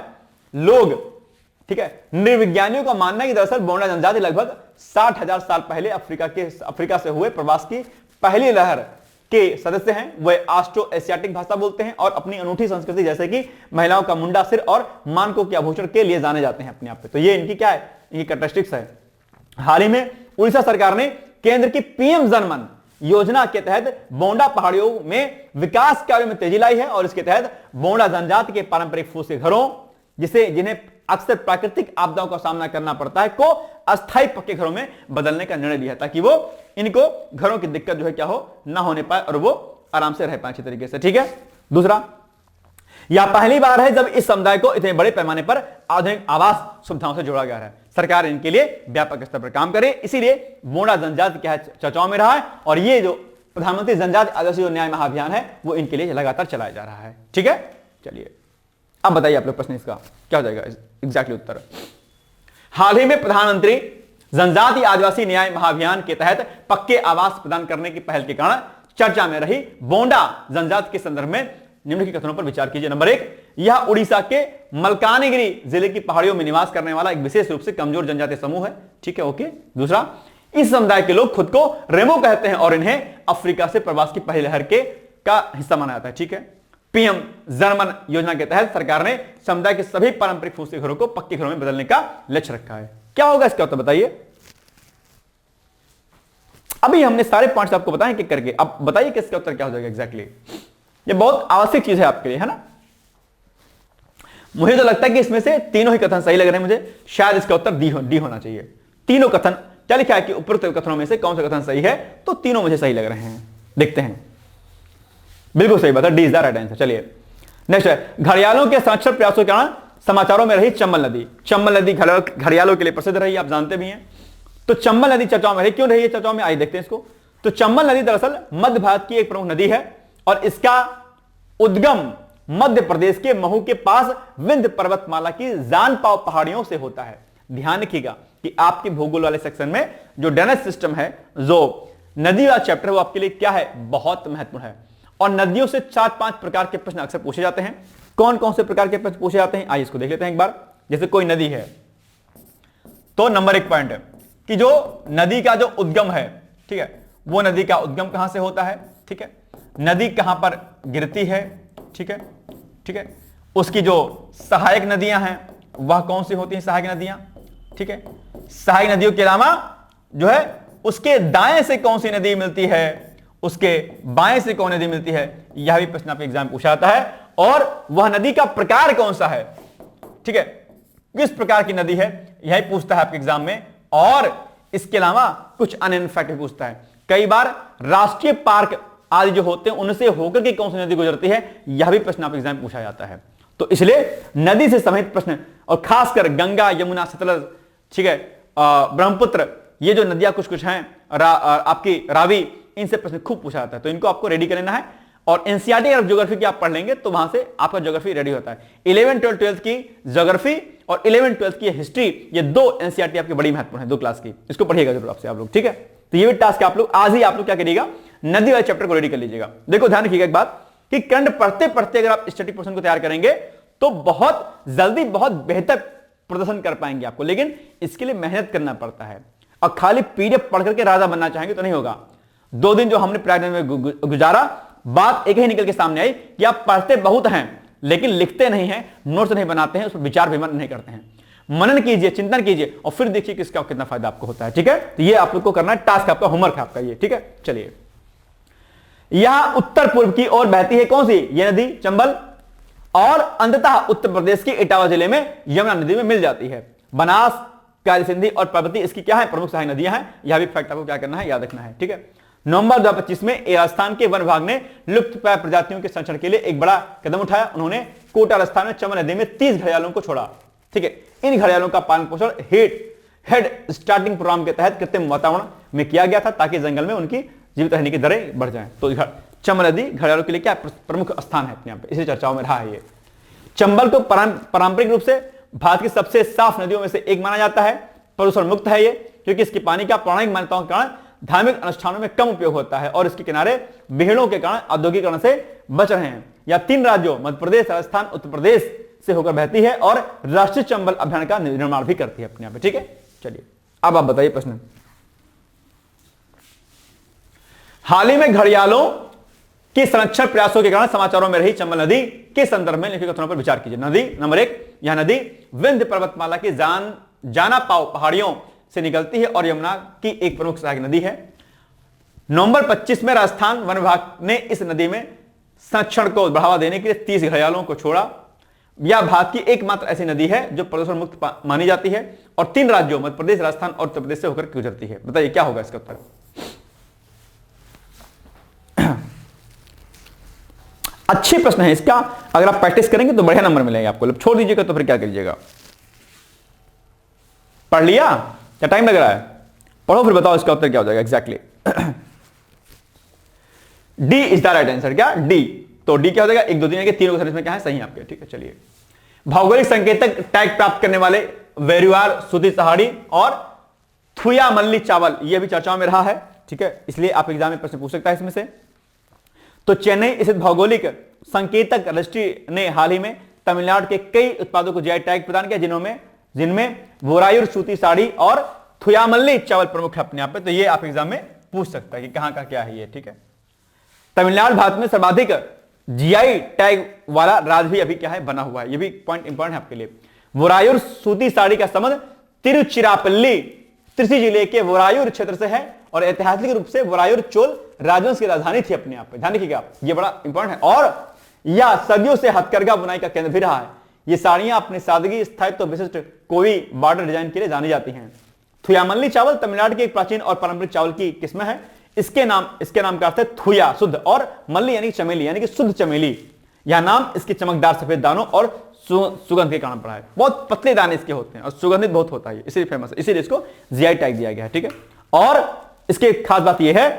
[SPEAKER 1] लोग, ठीक है। निर्विज्ञानियों का मानना है कि दरअसल बोंडा जनजाति लगभग 60,000 साल पहले अफ्रीका से हुए प्रवास की पहली लहर के सदस्य हैं। वे ऑस्ट्रो एशियाटिक भाषा बोलते हैं और अपनी अनूठी संस्कृति जैसे कि महिलाओं का मुंडा सिर और मानकों के आभूषण के लिए जाने जाते हैं अपने आप पे। तो ये इनकी क्या है? इनकी कैरेक्टरिस्टिक्स है। हाल ही में उड़ीसा सरकार ने केंद्र की पीएम जनमन योजना के तहत बोंडा पहाड़ियों में विकास कार्यों में तेजी लाई है और इसके तहत बोंडा जनजाति के पारंपरिक फूस के घरों, जिन्हें अक्सर प्राकृतिक आपदाओं का सामना करना पड़ता है, को अस्थायी पक्के घरों में बदलने का निर्णय लिया, ताकि वो इनको घरों की दिक्कत जो है क्या हो ना होने पाए और वो आराम से रह पाए अच्छे तरीके से, ठीक है। दूसरा, यह पहली बार है जब इस समुदाय को इतने बड़े पैमाने पर आधुनिक आवास सुविधाओं से जोड़ा गया है। सरकार इनके लिए व्यापक स्तर पर काम करे, इसीलिए बोंडा जनजाति क्या है? चर्चाओं में रहा है। और ये जो प्रधानमंत्री जनजाति आदिवासी न्याय महाअभियान है वो इनके लिए लगातार चलाया जा रहा है, ठीक है। चलिए, अब बताइए आप लोग प्रश्न इसका क्या हो जाएगा एग्जैक्टली उत्तर। हाल ही में प्रधानमंत्री जनजाति आदिवासी न्याय महाअभियान के तहत पक्के आवास प्रदान करने की पहल के कारण चर्चा में रही बोंडा जनजाति के संदर्भ में निम्नलिखित कथनों पर विचार कीजिए। नंबर 1, यह उड़ीसा के मलकानगिरी जिले की पहाड़ियों में निवास करने वाला एक विशेष रूप से कमजोर जनजातीय समूह है, ठीक है, ओके। दूसरा, इस समुदाय के लोग खुद को रेमो कहते हैं और इन्हें अफ्रीका से प्रवास की पहली लहर का हिस्सा माना जाता है, ठीक है। पीएम जनमन योजना के तहत सरकार ने समुदाय के सभी पारंपरिक फूसी घरों को पक्के घरों में बदलने का लक्ष्य रखा है। क्या होगा इसका उत्तर बताइए। अभी हमने सारे पॉइंट्स आपको बताए कि करके, अब बताइए कि इसका उत्तर क्या हो जाएगा एग्जैक्टली। ये बहुत आवश्यक चीज है आपके लिए, है ना। मुझे तो लगता है कि इसमें से तीनों ही कथन सही लग रहे हैं मुझे, शायद इसका उत्तर डी होना चाहिए। तीनों कथन क्या लिखा है कि उपरोक्त कथनों में से कौन सा कथन सही है, तो तीनों मुझे सही लग रहे हैं। देखते हैं, बिल्कुल सही बात है, D is the right answer. चलिए नेक्स्ट है, घड़ियालों के संरक्षण प्रयासों के कारण समाचारों में रही चंबल नदी। चंबल नदी घड़ियालों के लिए प्रसिद्ध रही, आप जानते भी हैं। तो चंबल नदी चर्चाओं में रही, क्यों रही है चर्चाओं में, आइए देखते हैं इसको। तो चंबल नदी दरअसल मध्य भारत की एक प्रमुख नदी है और इसका उद्गम मध्य प्रदेश के महू के पास विंध्य पर्वतमाला की जानपाव पहाड़ियों से होता है। ध्यान रखिएगा कि आपके भूगोल वाले सेक्शन में जो ड्रेनेज सिस्टम है, जो नदी वाला चैप्टर है, वो आपके लिए क्या है, बहुत महत्वपूर्ण है। और नदियों से 4-5 प्रकार के प्रश्न अक्सर पूछे जाते हैं। कौन कौन से प्रकार के प्रश्न पूछे जाते हैं, आइए इसको देख लेते हैं एक बार। जैसे कोई नदी है तो नंबर 1 पॉइंट है कि जो नदी का जो उद्गम है, ठीक है, वो नदी का उद्गम कहां से होता है, ठीक है, नदी कहां पर गिरती है, ठीक है, ठीक है, उसकी जो सहायक नदियां हैं वह कौन सी होती हैं, सहायक नदियां, ठीक है, सहायक नदियों के अलावा जो है उसके दाएं से कौन सी नदी मिलती है, उसके बाएं से कौन नदी मिलती है, यह भी प्रश्न आपके एग्जाम पूछा जाता है। और वह नदी का प्रकार कौन सा है, ठीक है, किस प्रकार की नदी है, यही पूछता है आपके एग्जाम में। और इसके अलावा कुछ अन्य फैक्ट भी पूछता है। कई बार राष्ट्रीय पार्क आदि जो होते हैं उनसे होकर के कौन सी नदी गुजरती है, यह भी प्रश्न आपके एग्जाम में पूछा जाता है। तो इसलिए नदी से संबंधित प्रश्न, और खासकर गंगा, यमुना, सतलज, ठीक है, ब्रह्मपुत्र, ये जो नदियां कुछ कुछ हैं, आपकी रावी, इनसे प्रश्न खूब पूछा जाता है। तो इनको आपको रेडी करना है। और एनसीईआरटी अगर ज्योग्राफी की आप पढ़ लेंगे तो वहां से आपका ज्योग्राफी रेडी होता है। 11, 12, 12 की ज्योग्राफी और 11, 12 की हिस्ट्री, ये दो एनसीईआरटी आपकी बड़ी महत्वपूर्ण है, 2 क्लास की। इसको पढ़िएगा जरूर आपसे आप लोग, ठीक है। तो ये भी टास्क आप लोग आज ही आप लोग क्या करिएगा, नदी वाले चैप्टर को रेडी कर लीजिएगा। देखो ध्यान रखिएगा एक बात कि करंट पढ़ते पढ़ते अगर आप स्टडी पोर्शन को तैयार करेंगे तो बहुत जल्दी बहुत बेहतर प्रदर्शन कर पाएंगे आपको, लेकिन इसके लिए मेहनत करना पड़ता है। और खाली पीडीएफ पढ़ करके राजा बनना चाहेंगे तो नहीं होगा। 2 दिन जो हमने प्रैक्टिस में गुजारा, बात एक ही निकल के सामने आई कि आप पढ़ते बहुत हैं लेकिन लिखते नहीं हैं, नोट्स नहीं बनाते हैं, उस पर विचार विमर्श नहीं करते हैं। मनन कीजिए, चिंतन कीजिए और फिर देखिए किसका कितना फायदा आपको होता है, ठीक है। तो ये आप लोग को करना है, टास्क आपका, होमवर्क है आपका ये, ठीक है। चलिए, यहां उत्तर पूर्व की ओर बहती है कौन सी, ये नदी चंबल, और अंततः उत्तर प्रदेश के इटावा जिले में यमुना नदी में मिल जाती है। बनास, काली सिंधी और पार्वती इसकी क्या है, प्रमुख सहायक नदियां हैं। यह भी फैक्ट आपको क्या करना है, याद रखना है, ठीक है। नवंबर 2025 में राजस्थान के वन विभाग ने लुप्तप्राय प्रजातियों के संरक्षण के लिए एक बड़ा कदम उठाया। उन्होंने कोटा राजस्थान में चंबल नदी में 30 घड़ियालों को छोड़ा, ठीक है। इन घड़ियालों का पालन पोषण हेड स्टार्टिंग प्रोग्राम के तहत कृत्रिम वातावरण में किया गया था ताकि जंगल में उनकी जीवित रहने की दरें बढ़ जाएं। तो चंबल नदी घड़ियालों के लिए क्या प्रमुख स्थान है अपने यहाँ पे, इसी चर्चाओं में रहा है ये। चंबल को पारंपरिक रूप से भारत की सबसे साफ नदियों में से एक माना जाता है। प्रदूषण मुक्त है ये, क्योंकि इसके पानी का पौराणिक मान्यताओं के कारण धार्मिक अनुष्ठानों में कम उपयोग होता है और इसके किनारे भीड़ों के कारण औद्योगिकरण से बच रहे हैं। यह 3 राज्यों मध्य प्रदेश, राजस्थान, उत्तर प्रदेश से होकर बहती है और राष्ट्रीय चंबल अभियान का निर्माण भी करती है अपने यहाँ पे, ठीक है। चलिए अब आप बताइए प्रश्न। हाल ही में घड़ियालों के संरक्षण प्रयासों के कारण समाचारों में रही चंबल नदी के संदर्भ में लिखित कथनों पर विचार कीजिए। नदी नंबर 1, यह नदी विंध्य पर्वतमाला की जाना पाव पहाड़ियों से निकलती है और यमुना की एक प्रमुख सहायक नदी है। नवंबर 25 में राजस्थान वन विभाग ने इस नदी में संरक्षण को बढ़ावा देने के लिए 30 घड़ियालों को छोड़ा। यह भारत की एकमात्र ऐसी नदी है जो प्रदूषण मुक्त मानी जाती है और 3 राज्यों मध्य प्रदेश, राजस्थान और उत्तर प्रदेश से होकर गुजरती है। बताइए क्या होगा इसका उत्तर। अच्छे प्रश्न है इसका, अगर आप प्रैक्टिस करेंगे तो बढ़िया नंबर मिलेंगे आपको। छोड़ दीजिएगा तो फिर क्या करिएगा। पढ़ लिया क्या टाइम लग रहा है, पढ़ो फिर बताओ इसका उत्तर क्या हो जाएगा exactly. D is the right answer. क्या डी, तो डी क्या हो जाएगा, 1, 2, 3 के तीनों सर्विस में क्या है, सही आपके, ठीक है। चलिए, भौगोलिक संकेतक टैग प्राप्त करने वाले वेरुआर, सूती सहाड़ी और थुयामल्ली चावल, यह भी चर्चाओं में रहा है, ठीक है। इसलिए आप एग्जाम में प्रश्न पूछ सकता है इसमें से। तो चेन्नई स्थित भौगोलिक संकेतक रजिस्ट्री ने हाल ही में तमिलनाडु के कई उत्पादों को जीआई टैग प्रदान किया, जिनमें वोरायुर सूती साड़ी और थुयामल्ली चावल प्रमुख है अपने आप पे। तो ये आप एग्जाम में पूछ सकता है कि कहां का क्या है ये, ठीक है। तमिलनाडु भारत में सर्वाधिक जीआई टैग वाला राज्य भी अभी क्या है, बना हुआ है। ये भी पॉइंट इंपॉर्टेंट है आपके लिए। वोरायुर सूती साड़ी का संबंध तिरुचिरापल्ली, त्रिची जिले के वोरायुर क्षेत्र से है और ऐतिहासिक रूप से वोरायुर चोल राजवंश की राजधानी थी अपने आप पे। ध्यान रखिएगा, ये बड़ा इंपॉर्टेंट है। और यह सदियों से हथकरघा बुनाई का केंद्र भी रहा है। ये साड़ियां अपनी सादगी, स्थायित्व तो विशिष्ट कोई बॉर्डर डिजाइन के लिए जानी जाती हैं। थुयामल्ली चावल तमिलनाडु की एक प्राचीन और पारंपरिक चावल की किस्म है। इसके नाम का अर्थ है थुया शुद्ध, और मल्ली यानी चमेली यानी कि शुद्ध चमेली। यह नाम इसके चमकदार सफेद दानों और सुगंध के कारण पड़ा है। बहुत पतले दाने इसके होते हैं और सुगंधित बहुत होता है, इसीलिए फेमस है, इसीलिए इसको जीआई टैग दिया गया है। ठीक है, और इसकी खास बात यह है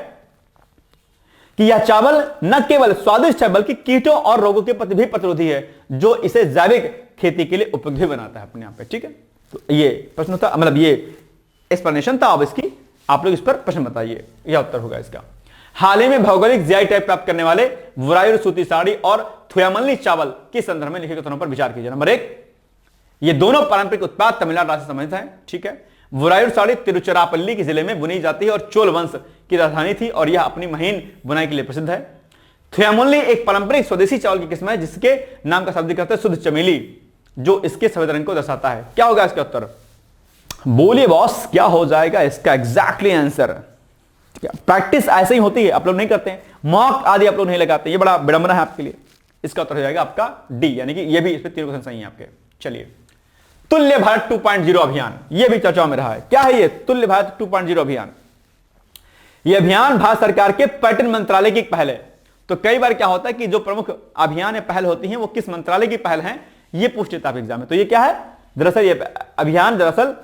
[SPEAKER 1] कि यह चावल न केवल स्वादिष्ट है बल्कि कीटों और रोगों के प्रति भी प्रतिरोधी है, जो इसे जैविक खेती के लिए उपयोगी बनाता है अपने आप पे। ठीक है, तो ये प्रश्न था, मतलब ये एक्सप्लेनेशन था। अब इसकी आप लोग इस पर प्रश्न बताइए, यह उत्तर होगा इसका। हाल ही में भौगोलिक जीआई टैग प्राप्त करने वाले वुरायूर सूती साड़ी और थुयामल्ली चावल के संदर्भ में लिखे कथनों पर विचार कीजिए। नंबर 1, ये दोनों पारंपरिक उत्पाद तमिलनाडु राज्य से संबंधित हैं। ठीक है, वुरायूर साड़ी तिरुचिरापल्ली के जिले में बुनी जाती है और चोल वंश की राजधानी थी और यह अपनी महीन बुनाई के लिए प्रसिद्ध है। थुयामल्ली एक पारंपरिक स्वदेशी चावल की किस्म है जिसके नाम का शाब्दिक अर्थ है शुद्ध चमेली, जो इसके सफेद रंग को दर्शाता है। क्या होगा इसका उत्तर? बोलिए बॉस, क्या हो जाएगा इसका एग्जैक्टली आंसर? प्रैक्टिस ऐसे ही होती है, आप लोग नहीं करते हैं, मॉक आदि आप लोग नहीं लगाते, ये बड़ा विडंबना है आपके लिए। इसका उत्तर हो जाएगा आपका डी, यानी कि ये भी इस पर 3 क्वेश्चन सही है आपके। चलिए, तुल्य भारत 2.0 अभियान, ये भी चर्चाओं में रहा है। क्या है ये तुल्य भारत 2.0 अभियान? यह अभियान भारत सरकार के पर्यटन मंत्रालय की एक पहल है। तो कई बार क्या होता है कि जो प्रमुख अभियान या पहल होती है वो किस मंत्रालय की पहल है, ये पूछते थे एग्जाम में। तो ये क्या है? दरअसल ये अभियान दरअसल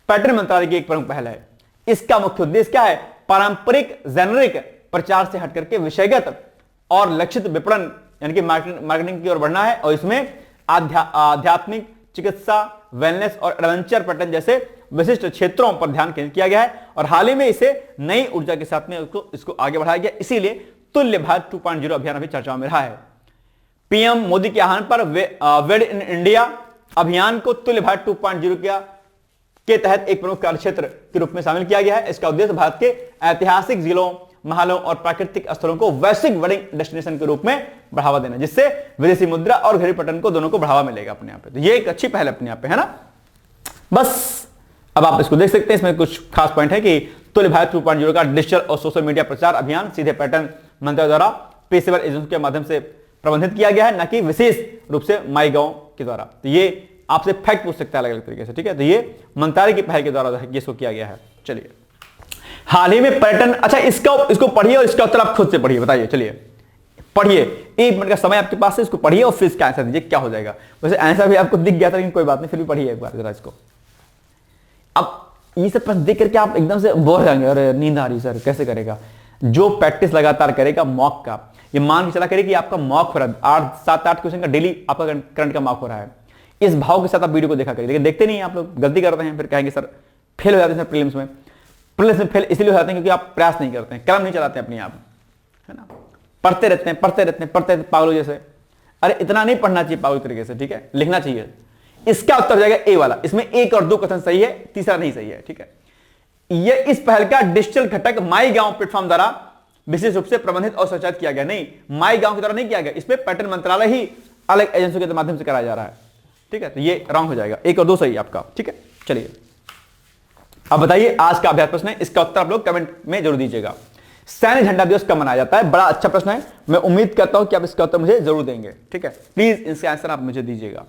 [SPEAKER 1] पर्यटन मंत्रालय की एक प्रमुख पहल है। इसका मुख्य उद्देश्य क्या है? पारंपरिक जेनरिक प्रचार से हट करके विषयगत और लक्षित विपणन यानी कि मार्केटिंग की ओर बढ़ना है, और इसमें आध्यात्मिक, चिकित्सा, वेलनेस और एडवेंचर पर्यटन जैसे विशिष्ट क्षेत्रों पर ध्यान केंद्रित किया गया है। और हाल ही में इसे नई ऊर्जा के साथ में इसको आगे बढ़ाया गया, इसीलिए तुल्य भारत 2.0 अभियान अभी चर्चाओं में रहा है। पीएम मोदी के आह्वान पर वेड इन इंडिया अभियान को तुल्य भारत 2.0 के तहत एक प्रमुख कार्यक्षेत्र के रूप में शामिल किया गया है। इसका उद्देश्य भारत के ऐतिहासिक जिलों, महलों और प्राकृतिक स्थलों को वैश्विक वेडिंग डेस्टिनेशन के रूप में बढ़ावा देना, जिससे विदेशी मुद्रा और घरेलू पर्यटन को दोनों को बढ़ावा मिलेगा अपने आप पे। तो ये एक अच्छी पहल अपने आप पे है ना। बस अब आप इसको देख सकते हैं, इसमें कुछ खास पॉइंट है कि तुल्य भारत 2.0 का डिजिटल और सोशल मीडिया प्रचार अभियान सीधे पर्यटन मंत्रालय द्वारा पेशेवर एजेंसियों के माध्यम से प्रबंधित किया गया है, न कि विशेष रूप से माई गॉव के द्वारा। तो ये आपसे फैक्ट पूछ सकता है अलग अलग तरीके से। ठीक है, तो ये मंत्रालय की पहल के द्वारा इसको किया गया है। चलिए, हाल ही में पर्यटन, अच्छा इसको पढ़िए और इसका उत्तर आप खुद से पढ़िए, बताइए। चलिए पढ़िए, 1 मिनट का समय आपके पास है, इसको पढ़िए और फिर इसका आंसर दीजिए क्या हो जाएगा। वैसे आंसर भी आपको दिख गया था लेकिन कोई बात नहीं, फिर भी पढ़िए एक बार जरा इसको। अब ये सब प्रश्न देख करके आप एकदम से बोर हो जाएंगे, अरे नींद आ रही सर, कैसे करेगा? जो प्रैक्टिस लगातार करेगा मॉक का, ये मान के चला करे कि आपका मॉक हो रहा है, 7-8 क्वेश्चन का डेली आपका करंट का मॉक हो रहा है, इस भाव के साथ आप वीडियो को देखा करिए। लेकिन देखते नहीं आप लोग, गलती करते हैं, फिर कहेंगे सर फेल हो जाते हैं प्रीलिम्स में। प्रीलिम्स में फेल इसलिए हो जाते हैं क्योंकि आप प्रयास नहीं करते हैं, कलम नहीं चलाते अपने आप, है ना। पढ़ते रहते हैं पागलों जैसे। अरे इतना नहीं पढ़ना चाहिए पागल तरीके से, ठीक है, लिखना चाहिए। इसका उत्तर हो जाएगा ए वाला। इसमें 1 और 2 कथन सही है, तीसरा नहीं सही है। ठीक है, यह इस पहल का डिजिटल घटक माई गांव प्लेटफॉर्म द्वारा विशेष रूप से प्रबंधित और संचालित किया गया। नहीं, माई गांव के द्वारा नहीं किया गया, इसमें पर्यटन मंत्रालय ही अलग एजेंसियों के माध्यम से कराया जा रहा है। ठीक है, तो ये रॉन्ग हो जाएगा, 1 और 2 सही आपका। ठीक है, चलिए अब बताइए आज का अभ्यास प्रश्न है, इसका उत्तर आप लोग कमेंट में जरूर दीजिएगा। सैन्य झंडा दिवस कब मनाया जाता है? बड़ा अच्छा प्रश्न है, मैं उम्मीद करता हूं कि आप इसका उत्तर मुझे जरूर देंगे। ठीक है, प्लीज इसका आंसर आप मुझे दीजिएगा।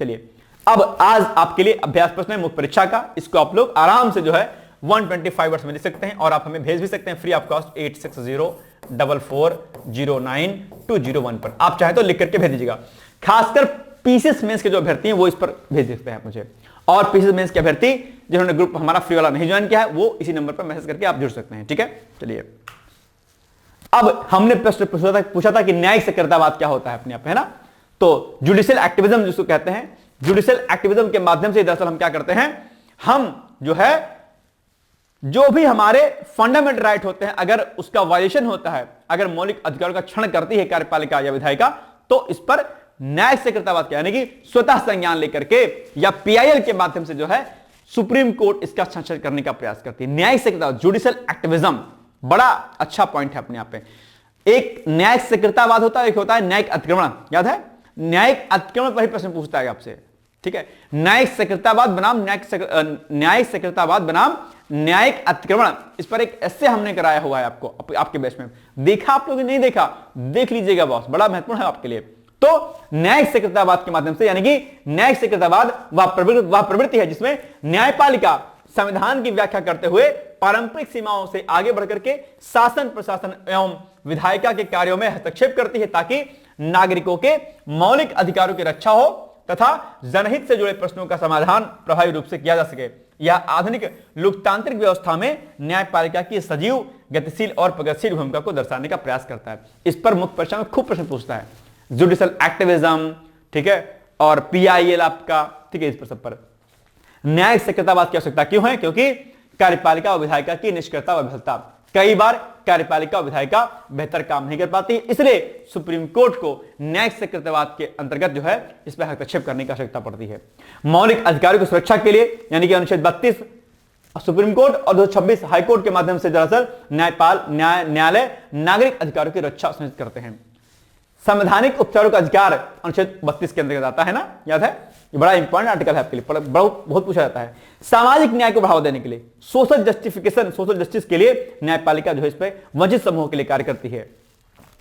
[SPEAKER 1] चलिए, अब आज आपके लिए अभ्यास प्रश्न है मुख्य परीक्षा का, इसको आप लोग आराम से जो है 125 वर्ड्स में लिख सकते हैं और आप हमें भेज भी सकते हैं फ्री ऑफ कॉस्ट 8604420201 पर। आप चाहे तो लिख करके भेज दीजिएगा। खासकर पीसीएस मेंस के जो अभ्यर्थी हैं वो इस पर भेज देते हैं मुझे, और पीसीएस मेंस के अभ्यर्थी जिन्होंने ग्रुप हमारा फ्री वाला नहीं ज्वाइन किया है वो इसी नंबर पर मैसेज करके आप जुड़ सकते हैं। ठीक है, चलिए अब हमने प्रश्न पूछा था कि न्यायिक सक्रियतावाद क्या होता है अपने आप, है ना। तो जुडिशियल एक्टिविज्म जिसको कहते हैं, जुडिशियल एक्टिविज्म के माध्यम से दरअसल हम क्या करते हैं, हम जो है जो भी हमारे फंडामेंटल राइट होते हैं अगर उसका वायलेशन होता है, अगर मौलिक अधिकारों का क्षरण करती है कार्यपालिका या विधायिका, तो इस पर न्यायिक सक्रियतावाद क्या, यानी कि स्वतः संज्ञान लेकर के या पीआईएल के माध्यम से जो है सुप्रीम कोर्ट इसका संरक्षण करने का प्रयास करती है। न्यायिक सक्रियतावाद, जुडिशियल एक्टिविज्म, बड़ा अच्छा पॉइंट है अपने आप पे। एक न्यायिक सक्रियतावाद होता है, एक होता है न्यायिक अतिक्रमण। याद है, न्यायिक अतिक्रमण पर ही प्रश्न पूछता है आपसे। ठीक है, न्यायिक सक्रियतावाद बनाम न्यायिक सक्रियतावाद बनाम न्यायिक अतिक्रमण, इस पर एक ऐसे हमने कराया हुआ है आपको आपके बैच में। देखा आप लोगों ने नहीं देखा, देख लीजिएगा बॉस, बड़ा महत्वपूर्ण है आपके लिए। तो न्यायिक स्वीकृततावाद के माध्यम से, यानी कि न्यायिक स्वीकृततावाद वह प्रवृत्ति है जिसमें न्यायपालिका संविधान की व्याख्या करते हुए पारंपरिक सीमाओं से आगे बढ़कर के शासन, प्रशासन एवं विधायिका के कार्यों में हस्तक्षेप करती है ताकि नागरिकों के मौलिक अधिकारों की रक्षा हो तथा जनहित से जुड़े प्रश्नों का समाधान प्रभावी रूप से किया जा सके। यह आधुनिक लोकतांत्रिक व्यवस्था में न्यायपालिका की सजीव, गतिशील और प्रगतिशील भूमिका को दर्शाने का प्रयास करता है। इस पर मुख्य परीक्षा में खूब प्रश्न पूछता है, जुडिशियल एक्टिविज्म, ठीक है, और PIL आपका, ठीक है, इस पर सब पर न्यायिक स्वीकृततावाद की आवश्यकता क्यों है? क्योंकि कार्यपालिका और विधायिका की निष्क्रियता व विफलता, कई बार कार्यपालिका और विधायिका बेहतर काम नहीं कर पाती, इसलिए सुप्रीम कोर्ट को न्यायिक स्वीकृततावाद के अंतर्गत जो है इस पर हस्तक्षेप करने की आवश्यकता पड़ती है। मौलिक अधिकारों की सुरक्षा के लिए, यानी कि अनुच्छेद 32 सुप्रीम कोर्ट और 226 हाई कोर्ट के माध्यम से दरअसल न्यायालय नागरिक अधिकारों की रक्षा सुनिश्चित करते हैं। संवैधानिक उपचारों का अधिकार अनुच्छेद 32 के अंतर्गत आता है ना, याद है? ये बड़ा इंपॉर्टेंट आर्टिकल है आपके लिए, बहुत पूछा जाता है। सामाजिक न्याय को बढ़ावा देने के लिए, सोशल जस्टिफिकेशन, सोशल जस्टिस के लिए न्यायपालिका जो है इस पे वंचित समूहों के लिए कार्य करती है।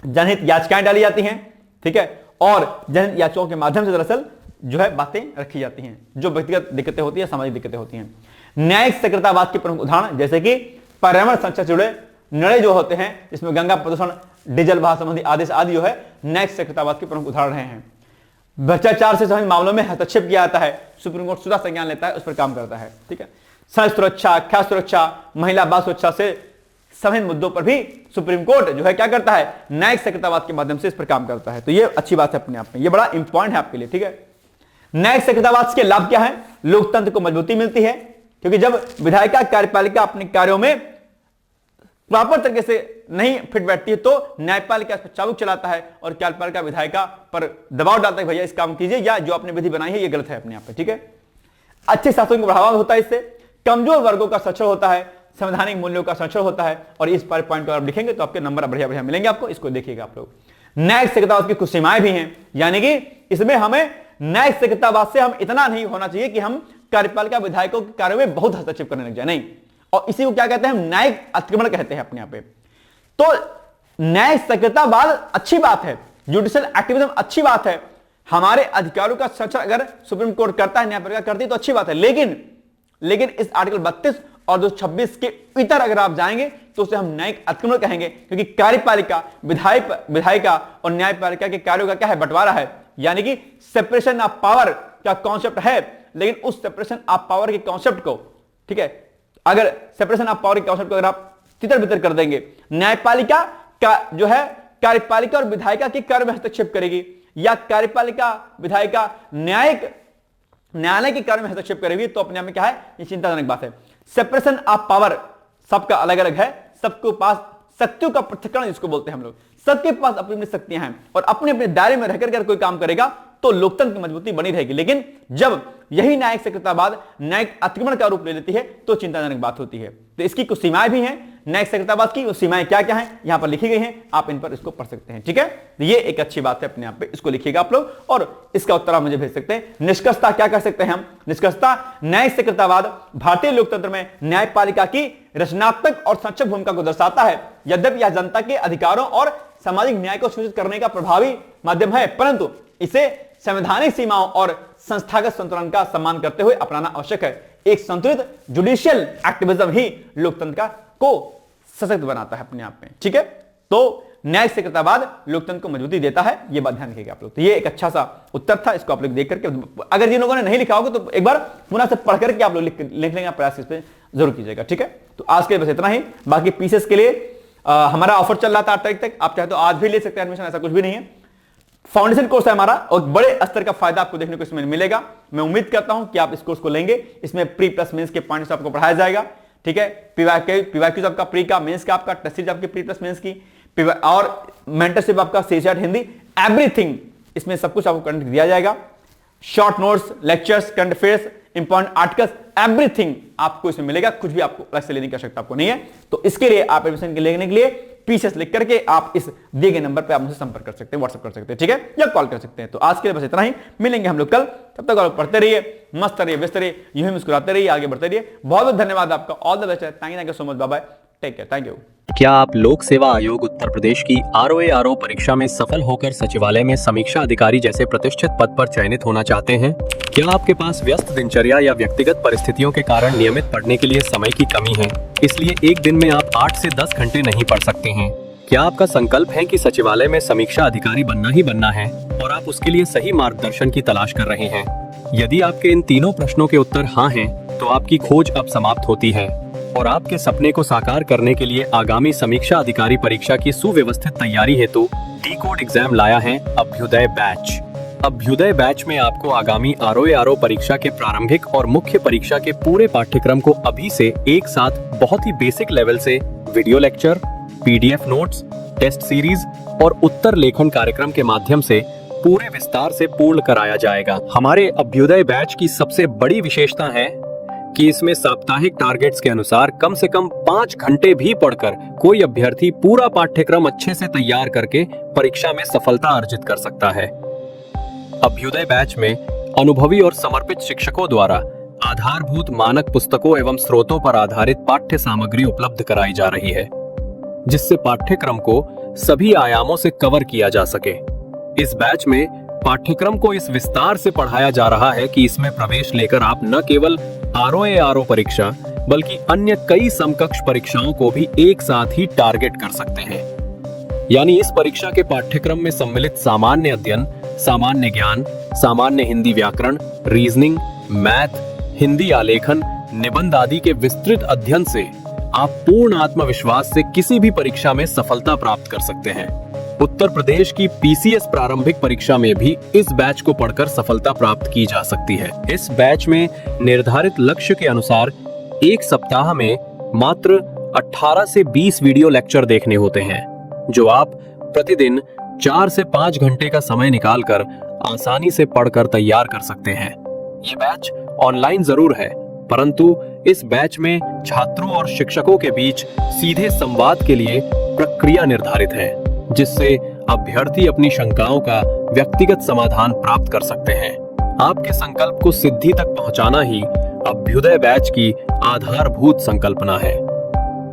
[SPEAKER 1] जनहित याचिकाएं डाली जाती हैं, ठीक है, और जनहित याचिकाओं के माध्यम से दरअसल जो है बातें रखी जाती हैं जो व्यक्तिगत दिक्कतें होती है, सामाजिक दिक्कतें होती हैं। न्यायिक स्वीकृततावाद के प्रमुख उदाहरण जैसे कि पर्यावरण संरक्षण से जुड़े निर्णय जो होते हैं, इसमें गंगा प्रदूषण, डीजल भाव संबंधी आदेश आदि जो है न्यायिक स्वीकृततावाद के प्रमुख उदाहरण हैं। भ्रष्टाचार से संबंधित मामलों में हस्तक्षेप किया जाता है, सुप्रीम कोर्ट स्वतः संज्ञान लेता है, उस पर काम करता है, ठीक है। सड़क सुरक्षा, खाद्य सुरक्षा, महिला बाल सुरक्षा से संबंधित मुद्दों पर भी सुप्रीम कोर्ट जो है क्या करता है, न्यायिक स्वीकृततावाद के माध्यम से इस पर काम करता है। तो ये अच्छी बात है अपने आप में, ये बड़ा इंपॉर्टेंट है आपके लिए, ठीक है। न्यायिक स्वीकृततावाद के लाभ क्या है? लोकतंत्र को मजबूती मिलती है, क्योंकि जब विधायिका कार्यपालिका अपने कार्यों में प्रॉपर तरीके से नहीं फिट बैठती है तो न्यायपालिका इस पर चाबुक चलाता है और कार्यपालिका विधायिका पर दबाव डालता है, भैया इस काम कीजिए, या जो आपने विधि बनाई है ये गलत है अपने आप पे, ठीक है। अच्छे शासन को बढ़ावा होता है इससे, कमजोर वर्गों का संरक्षण होता है, संवैधानिक मूल्यों का संरक्षण होता है, और इस पर पॉइंट को आप लिखेंगे तो आपके नंबर बढ़िया बढ़िया मिलेंगे आपको, इसको देखिएगा आप लोग। न्यायिक स्वीकृततावाद की कुछ सीमाएं भी हैं, यानी कि इसमें हमें न्यायिक स्वीकृततावाद से हम इतना नहीं होना चाहिए कि हम कार्यपालिका विधायकों के कार्यों में बहुत हस्तक्षेप करने लग जाए, नहीं। और इसी को क्या कहते हैं? हम न्यायिक अतिक्रमण कहते हैं अपने यहाँ पे। तो न्यायिक स्वीकृततावाद अच्छी बात है, जुडिशियल एक्टिविज्म अच्छी बात है, हमारे अधिकारों का संरक्षण अगर सुप्रीम कोर्ट करता है, न्यायपालिका करती है तो अच्छी बात है, लेकिन इस आर्टिकल 32 और 226 के इतर अगर आप जाएंगे तो उसे हम न्यायिक अतिक्रमण कहेंगे, क्योंकि कार्यपालिका, विधायिका और न्यायपालिका के कार्यों का क्या है? बंटवारा है, यानी कि सेपरेशन ऑफ पावर का कॉन्सेप्ट है, लेकिन उस सेपरेशन ऑफ पावर के कॉन्सेप्ट को, ठीक है, अगर सेपरेशन ऑफ पावर के कॉन्सेप्ट को अगर आप तितर बितर कर देंगे, न्यायपालिका का जो है कार्यपालिका और विधायिका के कार्य में हस्तक्षेप करेगी, या कार्यपालिका विधायिका न्यायालय के कार्य में हस्तक्षेप करेगी, तो अपने आप में क्या है? ये चिंताजनक बात है। सेपरेशन ऑफ पावर सबका अलग अलग है, सबके पास शक्तियों का पृथक्करण जिसको बोलते हैं हम लोग, सबके पास अपनी अपनी शक्तियां हैं और अपने अपने दायरे में रहकर अगर कोई काम करेगा तो लोकतंत्र की मजबूती बनी रहेगी। लेकिन जब यही न्यायिक स्वीकृततावाद न्यायिक अतिक्रमण का रूप ले लेती है तो चिंताजनक बात होती है। तो इसकी कुछ सीमाएं भी हैं न्यायिक स्वीकृततावाद की, वो सीमाएं क्या क्या हैं यहां पर लिखी गई हैं, आप इन पर इसको पढ़ सकते हैं, ठीक है। ये एक अच्छी बात है अपने आप पे, इसको लिखिएगा आप लोग और इसका उत्तर आप मुझे भेज सकते हैं। निष्कर्षता क्या कर सकते हैं हम? निष्कर्षता, न्यायिक स्वीकृततावाद भारतीय लोकतंत्र में न्यायपालिका की रचनात्मक और संरक्षक भूमिका को दर्शाता है। यद्यपि यह जनता के अधिकारों और सामाजिक न्याय को सुनिश्चित करने का प्रभावी माध्यम है, परंतु इसे संवैधानिक सीमाओं और संस्थागत संतुलन का सम्मान करते हुए अपनाना आवश्यक है। एक संतुलित जुडिशियल एक्टिविज्म ही लोकतंत्र को सशक्त बनाता है अपने आप में, ठीक है। तो न्यायिक स्वीकृततावाद लोकतंत्र को मजबूती देता है, ये बात ध्यान रखिएगा आप लोग। तो ये एक अच्छा सा उत्तर था, इसको आप लोग देख करके, अगर जिन लोगों ने नहीं लिखा होगा तो एक बार पुनः से पढ़ करके आप लोग लिखने का प्रयास इस पे जरूर कीजिएगा, ठीक है। तो आज के लिए बस इतना ही, बाकी पीसेस के लिए हमारा ऑफर चल रहा था 8 तारीख तक, आप चाहे तो आज भी ले सकते हैं एडमिशन, ऐसा कुछ भी नहीं है। फाउंडेशन कोर्स है हमारा और बड़े स्तर का फायदा आपको देखने को इसमें मिलेगा। मैं उम्मीद करता हूं कि आप इस कोर्स को लेंगे, इसमें प्री प्लस मेंस के पॉइंट्स आपको पढ़ाया जाएगा, ठीक है। पीवाईक्यूज आपका प्री का, मेंस का आपका, टेस्ट सीरीज आपकी प्री प्लस मेंस की, और मेंटरशिप आपका, सीचैट हिंदी, एवरीथिंग इसमें सब कुछ आपको कंटेंट दिया जाएगा। Short notes, lectures, current affairs, important articles, everything आपको इसमें मिलेगा, कुछ भी आपको अलग से लेने की आवश्यकता आपको नहीं है। तो इसके लिए आप एडमिशन लेने के लिए पीसीएस लिख करके आप इस दिए गए नंबर पे आप मुझे संपर्क कर सकते हैं, व्हाट्सएप कर सकते हैं, ठीक है, या कॉल कर सकते हैं। तो आज के लिए बस इतना ही, मिलेंगे हम लोग कल, तब तक आप पढ़ते रहिए, मस्त रहिए, व्यस्त रहिए, यूं ही मुस्कुराते रहिए, आगे बढ़ते रहिए। बहुत बहुत धन्यवाद आपका, ऑल द बेस्ट है, thank you so much, bye bye, take care, thank you.
[SPEAKER 2] क्या आप लोक सेवा आयोग उत्तर प्रदेश की ROA परीक्षा में सफल होकर सचिवालय में समीक्षा अधिकारी जैसे प्रतिष्ठित पद पर चयनित होना चाहते हैं? क्या आपके पास व्यस्त दिनचर्या या व्यक्तिगत परिस्थितियों के कारण नियमित पढ़ने के लिए समय की कमी है, इसलिए एक दिन में आप 8 से 10 घंटे नहीं पढ़ सकते हैं? क्या आपका संकल्प है कि सचिवालय में समीक्षा अधिकारी बनना ही बनना है और आप उसके लिए सही मार्गदर्शन की तलाश कर रहे हैं? यदि आपके इन तीनों प्रश्नों के उत्तर हाँ हैं, तो आपकी खोज अब समाप्त होती है और आपके सपने को साकार करने के लिए आगामी समीक्षा अधिकारी परीक्षा की सुव्यवस्थित तैयारी हेतु डी-कोड एग्जाम लाया है अभ्युदय बैच। अभ्युदय बैच में आपको आगामी ROA परीक्षा के प्रारंभिक और मुख्य परीक्षा के पूरे पाठ्यक्रम को अभी से एक साथ बहुत ही बेसिक लेवल से video lecture, PDF notes, test series और उत्तर लेखन कार्यक्रम के माध्यम से पूरे विस्तार से पूर्ण कराया जाएगा। हमारे अभ्युदय बैच की सबसे बड़ी विशेषता है कि इसमें साप्ताहिक टारगेट्स के अनुसार कम से कम 5 घंटे भी पढ़कर कोई अभ्यर्थी पूरा पाठ्यक्रम अच्छे से तैयार करके परीक्षा में सफलता अर्जित कर सकता है। अभ्युदय बैच में अनुभवी और समर्पित शिक्षकों द्वारा आधारभूत मानक पुस्तकों एवं स्रोतों पर आधारित पाठ्य सामग्री उपलब्ध कराई जा रही है, जिससे पाठ्यक्रम को सभी आयामों से कवर किया जा सके। इस बैच में पाठ्यक्रम को इस विस्तार से पढ़ाया जा रहा है कि इसमें प्रवेश लेकर आप न केवल ROA परीक्षा बल्कि अन्य कई समकक्ष परीक्षाओं को भी एक साथ ही टारगेट कर सकते हैं। यानी इस परीक्षा के पाठ्यक्रम में सम्मिलित सामान्य अध्ययन, सामान्य ज्ञान, सामान्य हिंदी व्याकरण, रीजनिंग, मैथ, हिंदी आलेखन, निबंध आदि के विस्तृत अध्ययन से आप पूर्ण आत्मविश्वास से किसी भी परीक्षा में सफलता प्राप्त कर सकते हैं। उत्तर प्रदेश की PCS प्रारंभिक परीक्षा में भी इस बैच को पढ़कर सफलता प्राप्त की जा सकती है। इस बैच में निर्धारित लक्ष्य के अनुसार एक सप्ताह में मात्र 18 से 20 वीडियो लेक्चर देखने होते हैं, जो आप प्रतिदिन 4 से 5 घंटे का समय निकालकर आसानी से पढ़कर तैयार कर सकते हैं। ये बैच ऑनलाइन जरूर है, परंतु इस बैच में छात्रों और शिक्षकों के बीच सीधे संवाद के लिए प्रक्रिया निर्धारित है, जिससे अभ्यर्थी अपनी शंकाओं का व्यक्तिगत समाधान प्राप्त कर सकते हैं। आपके संकल्प को सिद्धि तक पहुंचाना ही अभ्युदय बैच की आधारभूत संकल्पना है।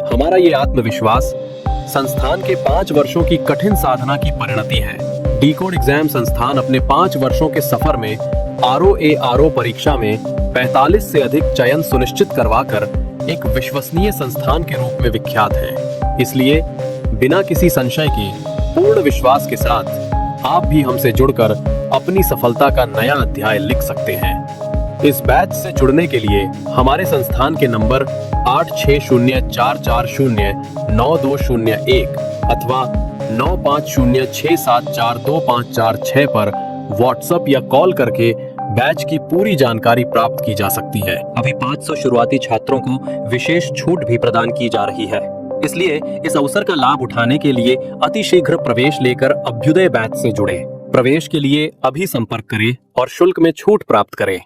[SPEAKER 2] हमारा ये आत्मविश्वास संस्थान के 5 वर्षों की कठिन साधना की परिणति है। डी-कोड एग्जाम संस्थान अपने 5 वर्षों के सफर में ROA परीक्षा में 45 से अधिक चयन सुनिश्चित करवाकर एक विश्वसनीय संस्थान के रूप में विख्यात है। इसलिए बिना किसी संशय के पूर्ण विश्वास के साथ आप भी हमसे जुड़कर अपनी सफलता का नया अध्याय लिख सकते हैं। इस बैच से जुड़ने के लिए हमारे संस्थान के नंबर 8604409201 अथवा 9506742546 पर व्हाट्सएप या कॉल करके बैच की पूरी जानकारी प्राप्त की जा सकती है। अभी 500 शुरुआती छात्रों को विशेष छूट भी प्रदान की जा रही है, इसलिए इस अवसर का लाभ उठाने के लिए अतिशीघ्र प्रवेश लेकर अभ्युदय बैच से जुड़े। प्रवेश के लिए अभी संपर्क करें और शुल्क में छूट प्राप्त करें।